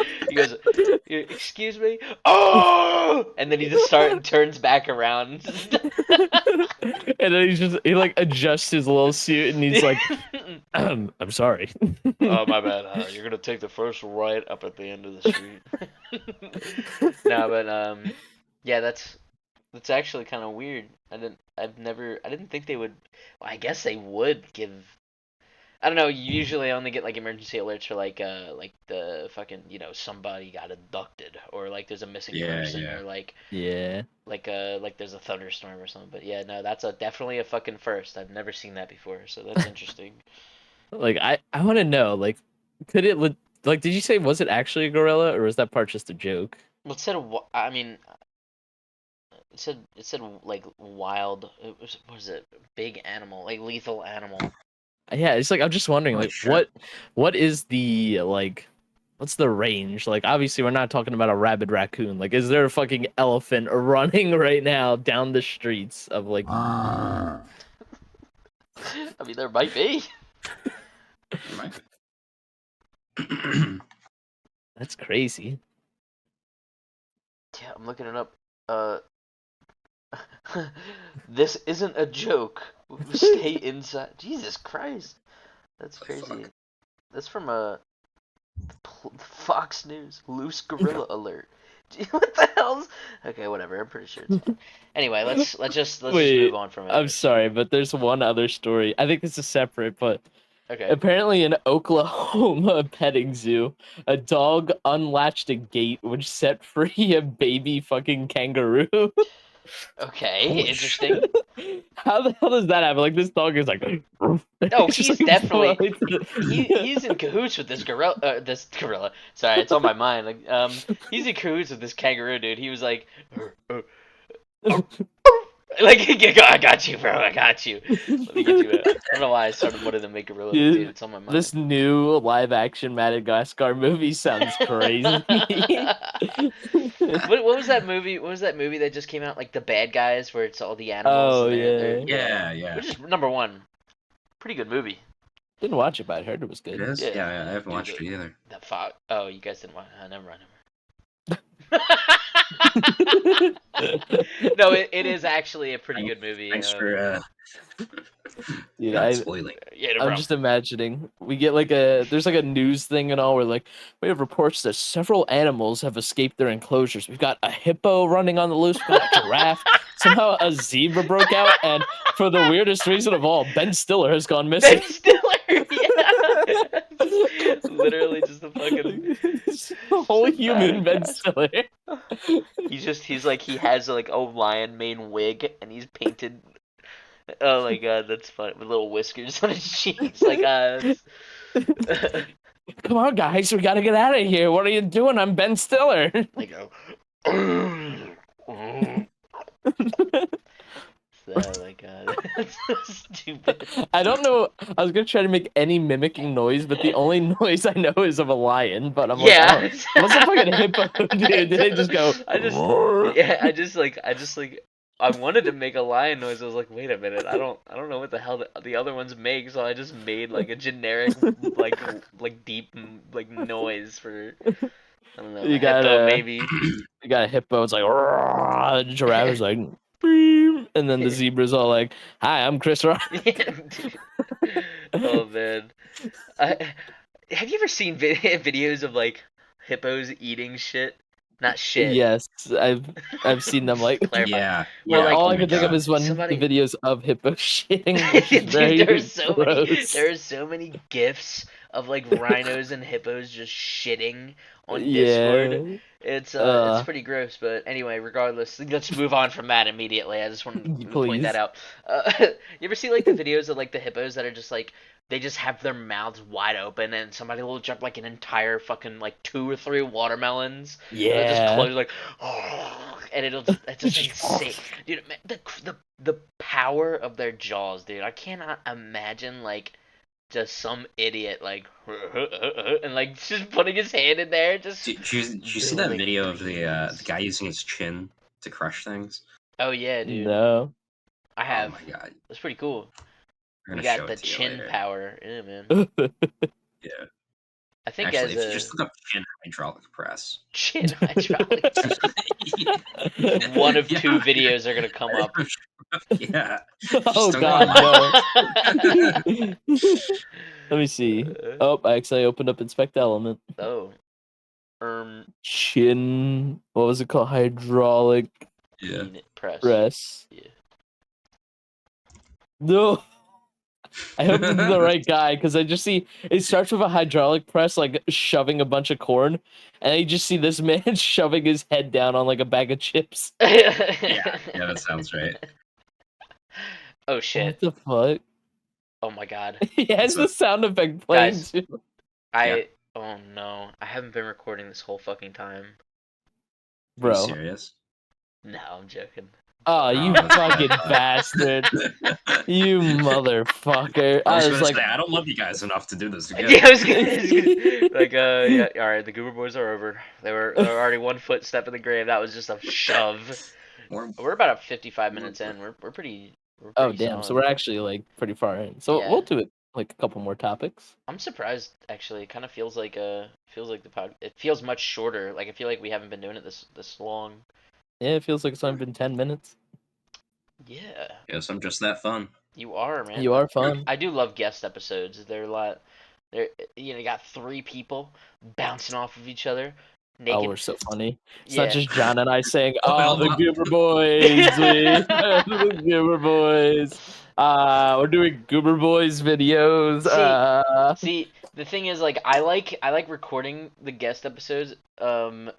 excuse me, oh, and then he just turns back around. And then he like adjusts his little suit and he's like, I'm sorry. Oh, my bad. You're gonna take the first right up at the end of the street. No, but yeah, that's actually kind of weird. I didn't think they would. Well, I guess they would give. I don't know. You usually only get like emergency alerts for like the fucking, you know, somebody got abducted or like there's a missing Yeah, person yeah. or Yeah. like there's a thunderstorm or something. But yeah, no, that's definitely a fucking first. I've never seen that before, so that's interesting. Like I want to know, like, could it like, did you say, was it actually a gorilla or was that part just a joke? Well, it said I mean, it said like wild. It was, what is it? Big animal, like lethal animal. Yeah, it's like I'm just wondering, Holy like, shit. what is the like, what's the range? Like, obviously, we're not talking about a rabid raccoon. Like, is there a fucking elephant running right now down the streets of like? I mean, there might be. It might be. That's crazy. Yeah, I'm looking it up. This isn't a joke. Stay inside. Jesus Christ, that's The crazy. fuck? That's from Fox News. Loose gorilla alert. What the hell's? Okay, whatever. I'm pretty sure it's fine. Anyway, let's just move Wait, on from I'm it. sorry, but there's one other story. I think this is separate, but Okay. apparently in Oklahoma petting zoo, a dog unlatched a gate which set free a baby fucking kangaroo. Okay. Holy Interesting. How the hell does that happen? Like this dog is like, Oh, it's just he's like definitely floating to he's in cahoots with this gorilla. This gorilla. Sorry, it's on my mind. Like, he's in cahoots with this kangaroo dude. He was like, like, I got you, bro. I got you. Let me get you. I don't know why I started wanting to make gorilla, but dude, it's on my mind. This new live action Madagascar movie sounds crazy. What was that movie? What was that movie that just came out? Like the bad guys, where it's all the animals Oh and they're yeah. Yeah. which is number one. Pretty good movie. Didn't watch it, but I heard it was It good. is? Yeah, Yeah, I haven't dude, watched it either. The fox. Oh, you guys didn't watch. Never mind. No, it is actually a pretty good movie. Thanks for Dude, not spoiling. Yeah, no I'm problem. just imagining we get like there's like a news thing and all where like we have reports that several animals have escaped their enclosures. We've got a hippo running on the loose, we've got a giraffe, somehow a zebra broke out, and for the weirdest reason of all, Ben Stiller has gone missing. Ben Stiller, yeah. Literally just a fucking a whole human Ben Madagascar. Stiller. He's like he has like a lion mane wig and he's painted. Oh my god, that's funny with little whiskers on his cheeks. Like Come on, guys, we gotta get out of here. What are you doing? I'm Ben Stiller. like oh my god, that's so stupid. I don't know. I was gonna try to make any mimicking noise, but the only noise I know is of a lion. But I'm like, Yeah. oh, what's a fucking hippo do? Did they just go? I just like I wanted to make a lion noise. I was like, wait a minute, I don't know what the hell the other ones make, so I just made like a generic like deep like noise for I don't know, You a got hippo a maybe. you got a hippo. It's like the giraffe is like, "Beep," and then the zebra's all like, "Hi, I'm Chris Rock." Oh man, have you ever seen videos of like hippos eating shit? Not shit. Yes, I've seen them like. Clarify. Yeah. Or, Yeah. like, All oh I my can think of God. is when somebody- the videos of hippo shitting, which is Dude, very gross. there are so many gifs of like rhinos and hippos just shitting on Discord. Yeah. It's pretty gross, but anyway, regardless, let's move on from that immediately. I just want to point that Please. out. You ever see like the videos of like the hippos that are just like they just have their mouths wide open and somebody will jump like an entire fucking like 2 or 3 watermelons. And they'll just Yeah. close like, and it's just insane, dude. The power of their jaws, dude. I cannot imagine like just some idiot like and like just putting his hand in there, just. Did you see that video of the guy using his chin to crush things? Oh yeah, dude. No. I have. Oh my God. That's pretty cool. I'm You gonna got show the it to you chin later. power, yeah, man. Yeah. I think Actually, as if you a just look up chin hydraulic press. chin hydraulic, one of 2 videos are gonna come up. Yeah. Oh don't God, go no. Let me see. Oh, I actually opened up Inspect Element. Oh. Chin. What was it called? Hydraulic Yeah. Unit press. press. Yeah. No. I hope this is the right guy because I just see it starts with a hydraulic press, like shoving a bunch of corn, and I just see this man shoving his head down on like a bag of chips. Yeah, that sounds right. Oh shit. What the fuck? Oh my god. He has the sound effect playing Guys. too. Oh no. I haven't been recording this whole fucking time. Are you Bro. serious? No, I'm joking. Oh, you Oh, that's fucking bad. bastard. You motherfucker. I was I was gonna like, say I don't love you guys enough to do this Yeah, again. I was gonna, like, yeah, all right, the Goober boys are over. They were already one footstep in the grave. That was just a shove. Or We're about 55 minutes in. We're oh, pretty damn. So solid. we're actually like pretty far in. So Yeah, we'll do it like a couple more topics. I'm surprised actually. It kind of feels like the pod. It feels much shorter. Like I feel like we haven't been doing it this long. Yeah, it feels like it's only been 10 minutes. Yeah, guess I'm just that fun. you are, man. You are fun. I do love guest episodes. They're a lot. They're you got three people bouncing off of each other, Oh, naked. we're so funny. It's not Yeah. just John and I saying, Well, "Oh, the Goober boys, the Goober boys." We're doing Goober boys videos. See, see, the thing is, like, I like recording the guest episodes. I'm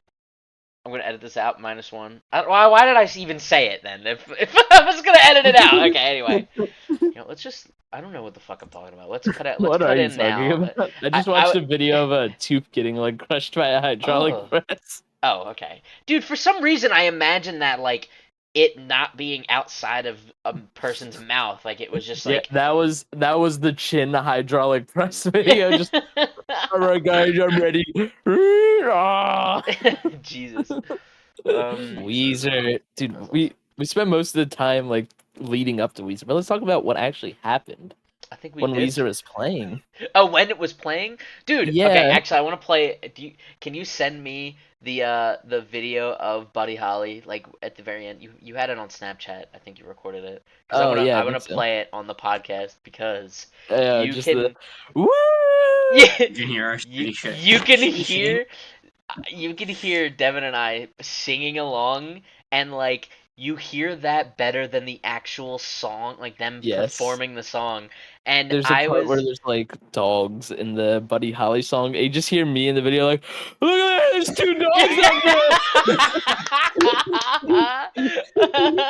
gonna edit this out -1. Why did I even say it then? If I was gonna edit it out, okay. Anyway, let's just. I don't know what the fuck I'm talking about. Let's cut it. Let's What are cut you in talking now. about? I just watched a video of a tooth getting like crushed by a hydraulic Oh, press. oh, okay, dude. For some reason, I imagine that like it not being outside of a person's mouth, like it was just Yeah, like. that was the chin hydraulic press video. Just all right, guys, I'm ready. Ah. Jesus. Weezer, dude, we spent most of the time like leading up to Weezer, but let's talk about what actually happened I think we when did. Weezer was playing. Oh, when it was playing, dude. Okay, Yeah. actually, I want to play. Can you send me the video of Buddy Holly like at the very end? You had it on Snapchat. I think you recorded it. Because Oh yeah, I I wanna think so. play it on the podcast because you Just the can woo. yeah You can hear our you shitty shit. you can Shitty shame. hear Devin and I singing along, and like you hear that better than the actual song, like them Yes. performing the song. And There's a I part where was there's like dogs in the Buddy Holly song. And you just hear me in the video like, look at that, there's two dogs out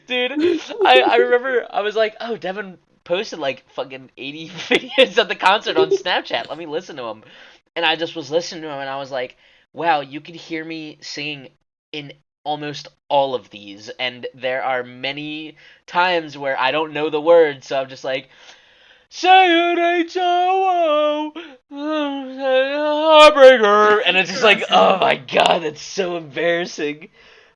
Dude, I remember I was like, oh, Devin posted like fucking 80 videos of the concert on Snapchat. Let me listen to them. And I just was listening to him and I was like, wow, you could hear me singing in almost all of these. And there are many times where I don't know the words, so I'm just like, say it ain't so, heartbreaker. And it's just like, oh my god, that's so embarrassing.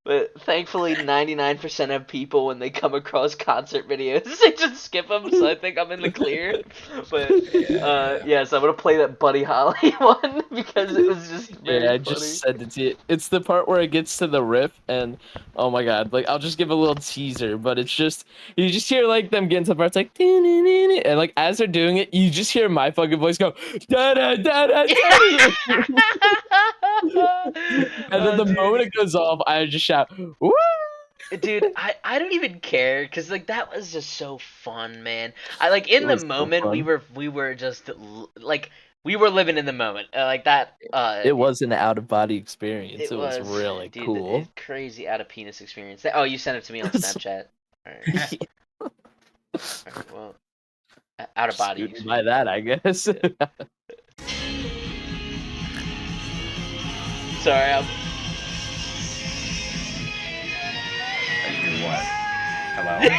But thankfully, 99% of people, when they come across concert videos, they just skip them, so I think I'm in the clear. But, yeah, so I'm gonna play that Buddy Holly one, because it was just very Yeah, I funny. just sent it to you. It's the part where it gets to the riff, and oh my god, like I'll just give a little teaser, but it's just you just hear like them getting to the parts like "Dee-dee-dee-dee," and like as they're doing it, you just hear my fucking voice go da da da da da, and then Oh, the dude. moment it goes off, I just shout woo. Dude, I don't even care because like that was just so fun, man. I like in It the was so moment fun. we were just like we were living in the moment like that. It was an out of body experience. It It was was, really dude, cool. crazy out of penis experience. Oh, you sent it to me on Snapchat. All right, all right, well, out of body Scooting by experience. that, I guess. Yeah. Sorry, I'm. What? Hello? You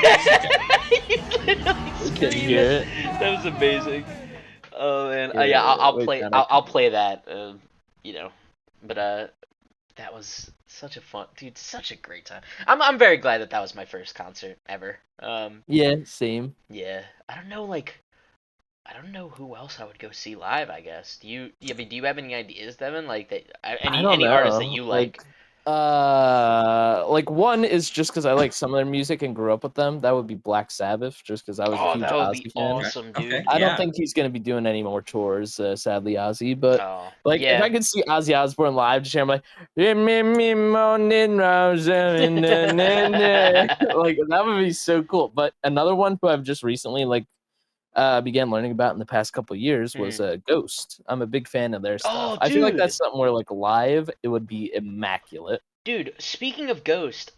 literally Can you screamed hear it. it? That was amazing. Oh man, Yeah, I'll wait, play. John, I I'll play that. You know, but that was such a fun, dude. Such a great time. I'm very glad that that was my first concert ever. Yeah, same. Yeah. I don't know, like, I don't know who else I would go see live. I guess. Do you? Yeah, but do you have any ideas, Devin? Like that? I don't Any artists that know. you like? Like one is just because I like some of their music and grew up with them. That would be Black Sabbath, just because I was a Oh, huge that would be Ozzy fan. awesome, Okay. dude. I don't Yeah. think he's gonna be doing any more tours, sadly, Ozzy. But Oh, like, if yeah. I could see Ozzy Osbourne live, just hear him like, me morning rose like that would be so cool. But another one who I've just recently like began learning about in the past couple years was Hmm. Ghost. I'm a big fan of their stuff. Oh, I feel like dude. that's something where like live it would be immaculate. Dude, speaking of Ghost,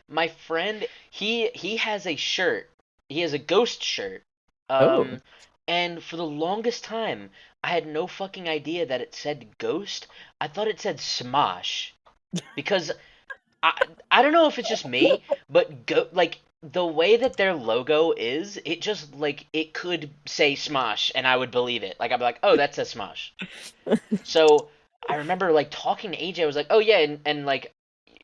my friend, he has a shirt. He has a Ghost shirt. Oh, Um, and for the longest time, I had no fucking idea that it said Ghost. I thought it said Smosh. Because I don't know if it's just me, but like the way that their logo is, it just like it could say Smosh and I would believe it. Like I'd be like, oh, that says Smosh. So I remember like talking to AJ. I was like, oh yeah, and like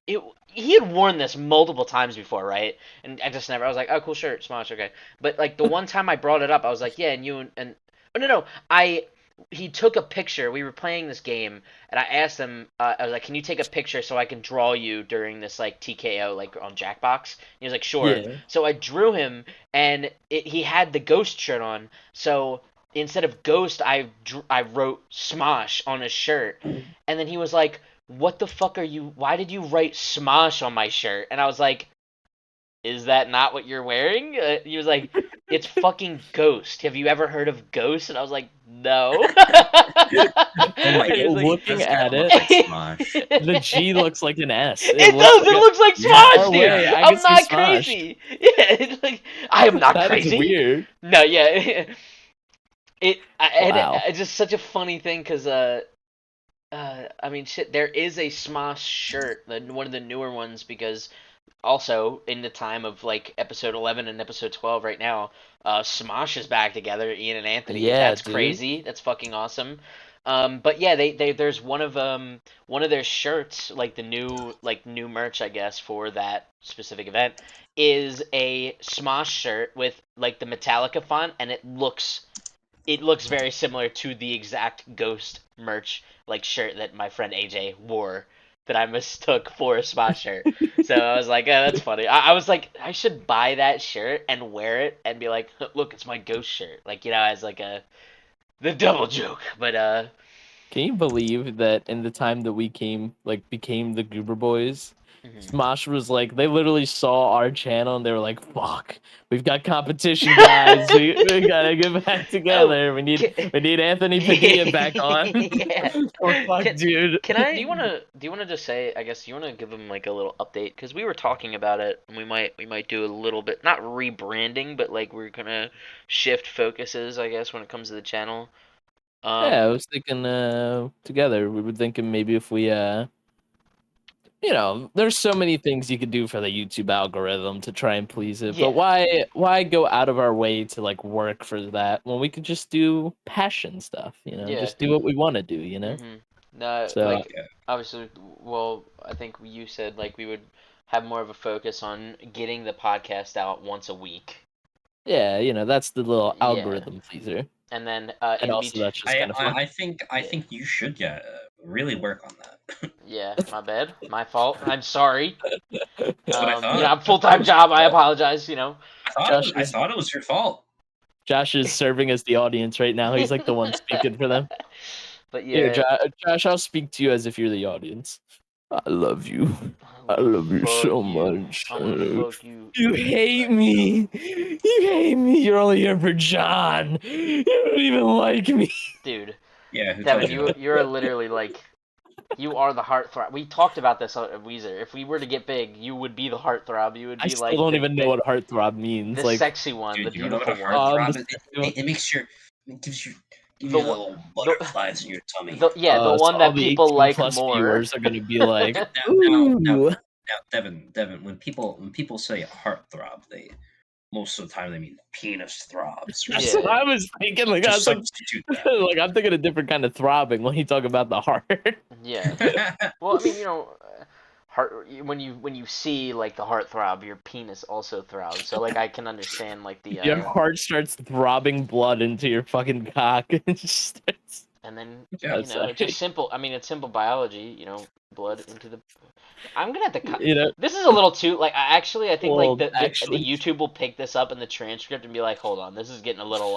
it. He had worn this multiple times before, right? And I just never. I was like, oh, cool shirt, Smosh, okay. But like the one time I brought it up, I was like, yeah, and you and oh no, I he took a picture. We were playing this game, and I asked him. I was like, "Can you take a picture so I can draw you during this like TKO like on Jackbox?" And he was like, "Sure." Yeah. So I drew him, and he had the Ghost shirt on. So instead of Ghost, I wrote Smosh on his shirt, and then he was like, "What the fuck are you? Why did you write Smosh on my shirt?" And I was like, "Is that not what you're wearing?" He was like, "It's fucking Ghost. Have you ever heard of Ghost?" And I was like, "No." Oh my And he was god, like, Looking this guy at looks it, like Smosh. the G looks like an S. It looks does. like It looks like Yeah. Smosh, far dude. away, I I'm can see not Smosh. crazy. Yeah, it's like I am not That is crazy. weird. No, yeah. Wow. It's just such a funny thing because I mean, shit. There is a Smosh shirt, one of the newer ones, because also in the time of like episode 11 and episode 12 right now, Smosh is back together, Ian and Anthony. Yeah, That's dude. crazy. That's fucking awesome. But yeah, they there's one of their shirts, like the new merch, I guess, for that specific event is a Smosh shirt with like the Metallica font, and it looks very similar to the exact Ghost merch like shirt that my friend AJ wore that I mistook for a Smosh shirt. So I was like, that's funny. I was like, I should buy that shirt and wear it and be like, look, it's my Ghost shirt. Like, as like the double joke. But Can you believe that in the time that we became the Goober Boys, mhm. Smosh was like, they literally saw our channel and they were like, fuck, we've got competition, guys. We gotta get back Oh, together. We need can, we need Anthony Padilla back on. yeah. Oh, fuck, Can dude. can I? Do you wanna just say? I guess you wanna give them like a little update because we were talking about it and we might do a little bit not rebranding but like we're gonna shift focuses I guess when it comes to the channel. Yeah, I was thinking together. We were thinking maybe if we there's so many things you could do for the YouTube algorithm to try and please it, but Yeah. why go out of our way to like work for that when we could just do passion stuff, Yeah. just do what we want to do. Mhm. No, So like obviously. Well, I think you said like we would have more of a focus on getting the podcast out once a week. yeah, that's the little Yeah, algorithm pleaser, and then and in also between. that's just kind of fun. I Yeah. think you should really work on that. Yeah, my bad. My fault. I'm sorry. That's what I thought. I'm full-time job. I apologize, Josh I is thought it was your fault. Josh is serving as the audience right now. He's like the one speaking for them. But Here, yeah, Josh, I'll speak to you as if you're the audience. I love you. I'm I gonna love you fuck so you. much. I'm gonna fuck you. You hate me. You hate me. You're only here for John. You don't even like me. Dude, Yeah, who Devin, told you that? you're literally like, you are the heartthrob. We talked about this on Weezer. If we were to get big, you would be the heartthrob. You would I be still like don't the even know the, what heartthrob means. the Like, sexy one, the Dude, you don't know what a beautiful one. the heartthrob is? sexy one. It makes it give The you one, little the, butterflies in your tummy. the So one all that the people 18 like plus more. viewers are gonna be like, Now, ooh. Devin, when people say heartthrob, they most of the time they mean penis throbs or That's Yeah. what something. I was thinking. Like, I Just was like, substitute like I'm thinking a different kind of throbbing when you talk about the heart. Yeah. that. Well, I mean, heart when you see like the heart throb, your penis also throbs. So like I can understand like the Your heart starts throbbing blood into your fucking cock. It just starts. and then That's it's just like, simple. I mean, it's simple biology. Blood into the. I'm gonna have to cut. you know. This is a little too like I think like Well, the actually, YouTube will pick this up in the transcript and be like, hold on, this is getting a little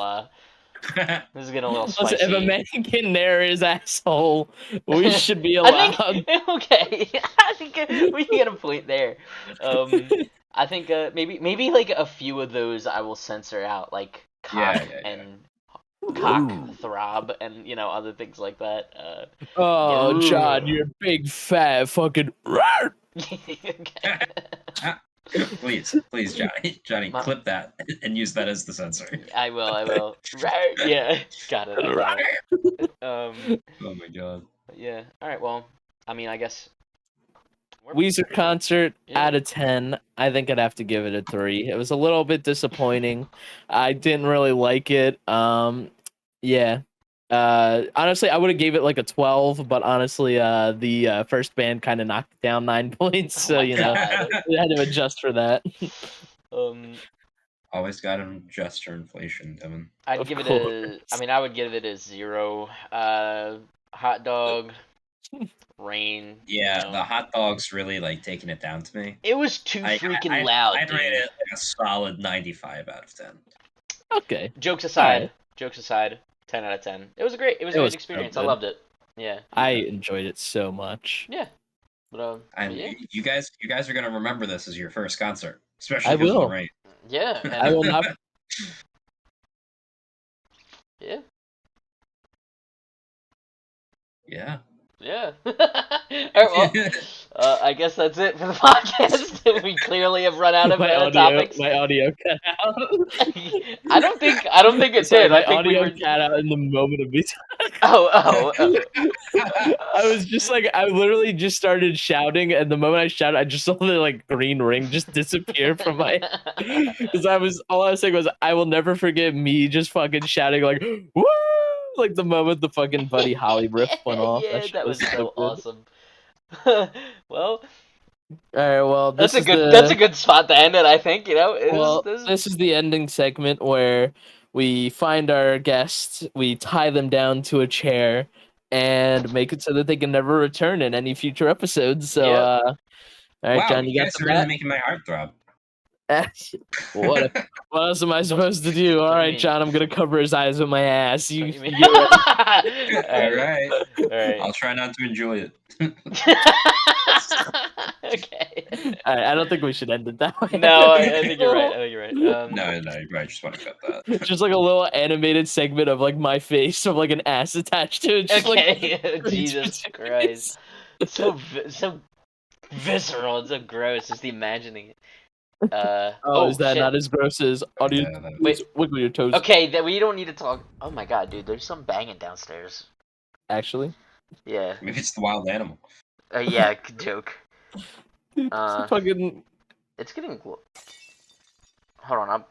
this is getting a little listen, if a spicy. man can nair his asshole, we should be I allowed. think okay. I think we get a point there. I think maybe like a few of those I will censor out, like cock Yeah. and cock Ooh. throb and other things like that. Oh, John, Yeah. you're big fat fucking. Okay. Please, Johnny, My- clip that and use that as the censor. I will. I will. Right. Yeah. Got it. I got it. Oh my god. Yeah. All right. Well, I mean, I guess Weezer Concert Yeah. out of 10. I think I'd have to give it a 3. It was a little bit disappointing. I didn't really like it. Yeah. Honestly, I would have gave it like a 12, but honestly, the first band kind of knocked it down 9 points, Oh so my you know, God. I had to adjust for that. Always got an gesture inflation, Devin. I'd Of give it course. I mean, I would give it a 0. Hot dog, rain. Yeah, you know. the hot dog's really like taking it down to me. It was too freaking loud, I'd dude. rate it like a solid 95 out of 10. Okay. Jokes aside, Alright. 10 out of 10. It was a great It great was so experience. I good. loved it. Yeah. I enjoyed it so much. Yeah. But And yeah. you guys are gonna remember this as your first concert, especially I because of the will. rain. Yeah. I And will not. yeah. Yeah. Yeah. All right, well, I guess that's it for the podcast. We clearly have run out of topics. My audio cut out. I don't think it Sorry, did. my I think we audio were. cut out in the moment of me. Oh. I was just like, I literally just started shouting, and the moment I shouted, I just saw the like green ring just disappear from my. Because all I was saying was, I will never forget me just fucking shouting like, woo! Like the moment the fucking Buddy Holly riff went off. Yeah, Shit that was so good. awesome. Well, All right, well, that's this a is good good spot to end it. I think this is the ending segment where we find our guests, we tie them down to a chair, and make it so that they can never return in any future episodes. So, Yep. all right, Wow, John, you you got guys the are really bat. making my heart throb. What else am I supposed to do? All What do you right, mean? John, I'm gonna cover his eyes with my ass. What do you mean? You're All right. All right. I'll try not to enjoy it. Okay. all right, I don't think we should end it that way. No, I think you're right. I think you're right. No, you're right. I just want to cut that. Just like a little animated segment of like my face of like an ass attached to it. Just Okay. like Jesus Christ. So visceral. It's so gross. Just imagining it. Is that shit. not as gross as audio? Yeah, that- Wait. Wiggle your toes. Okay, then we don't need to talk. Oh my God, dude. There's some banging downstairs. Actually, Yeah. Maybe it's the wild animal. Yeah. Good joke. dude, fucking. It's getting. Hold on.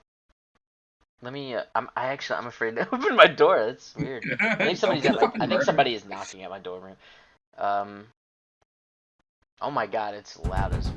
I'm afraid to open my door. That's weird. I think somebody is knocking at my door. Oh my God, it's loud as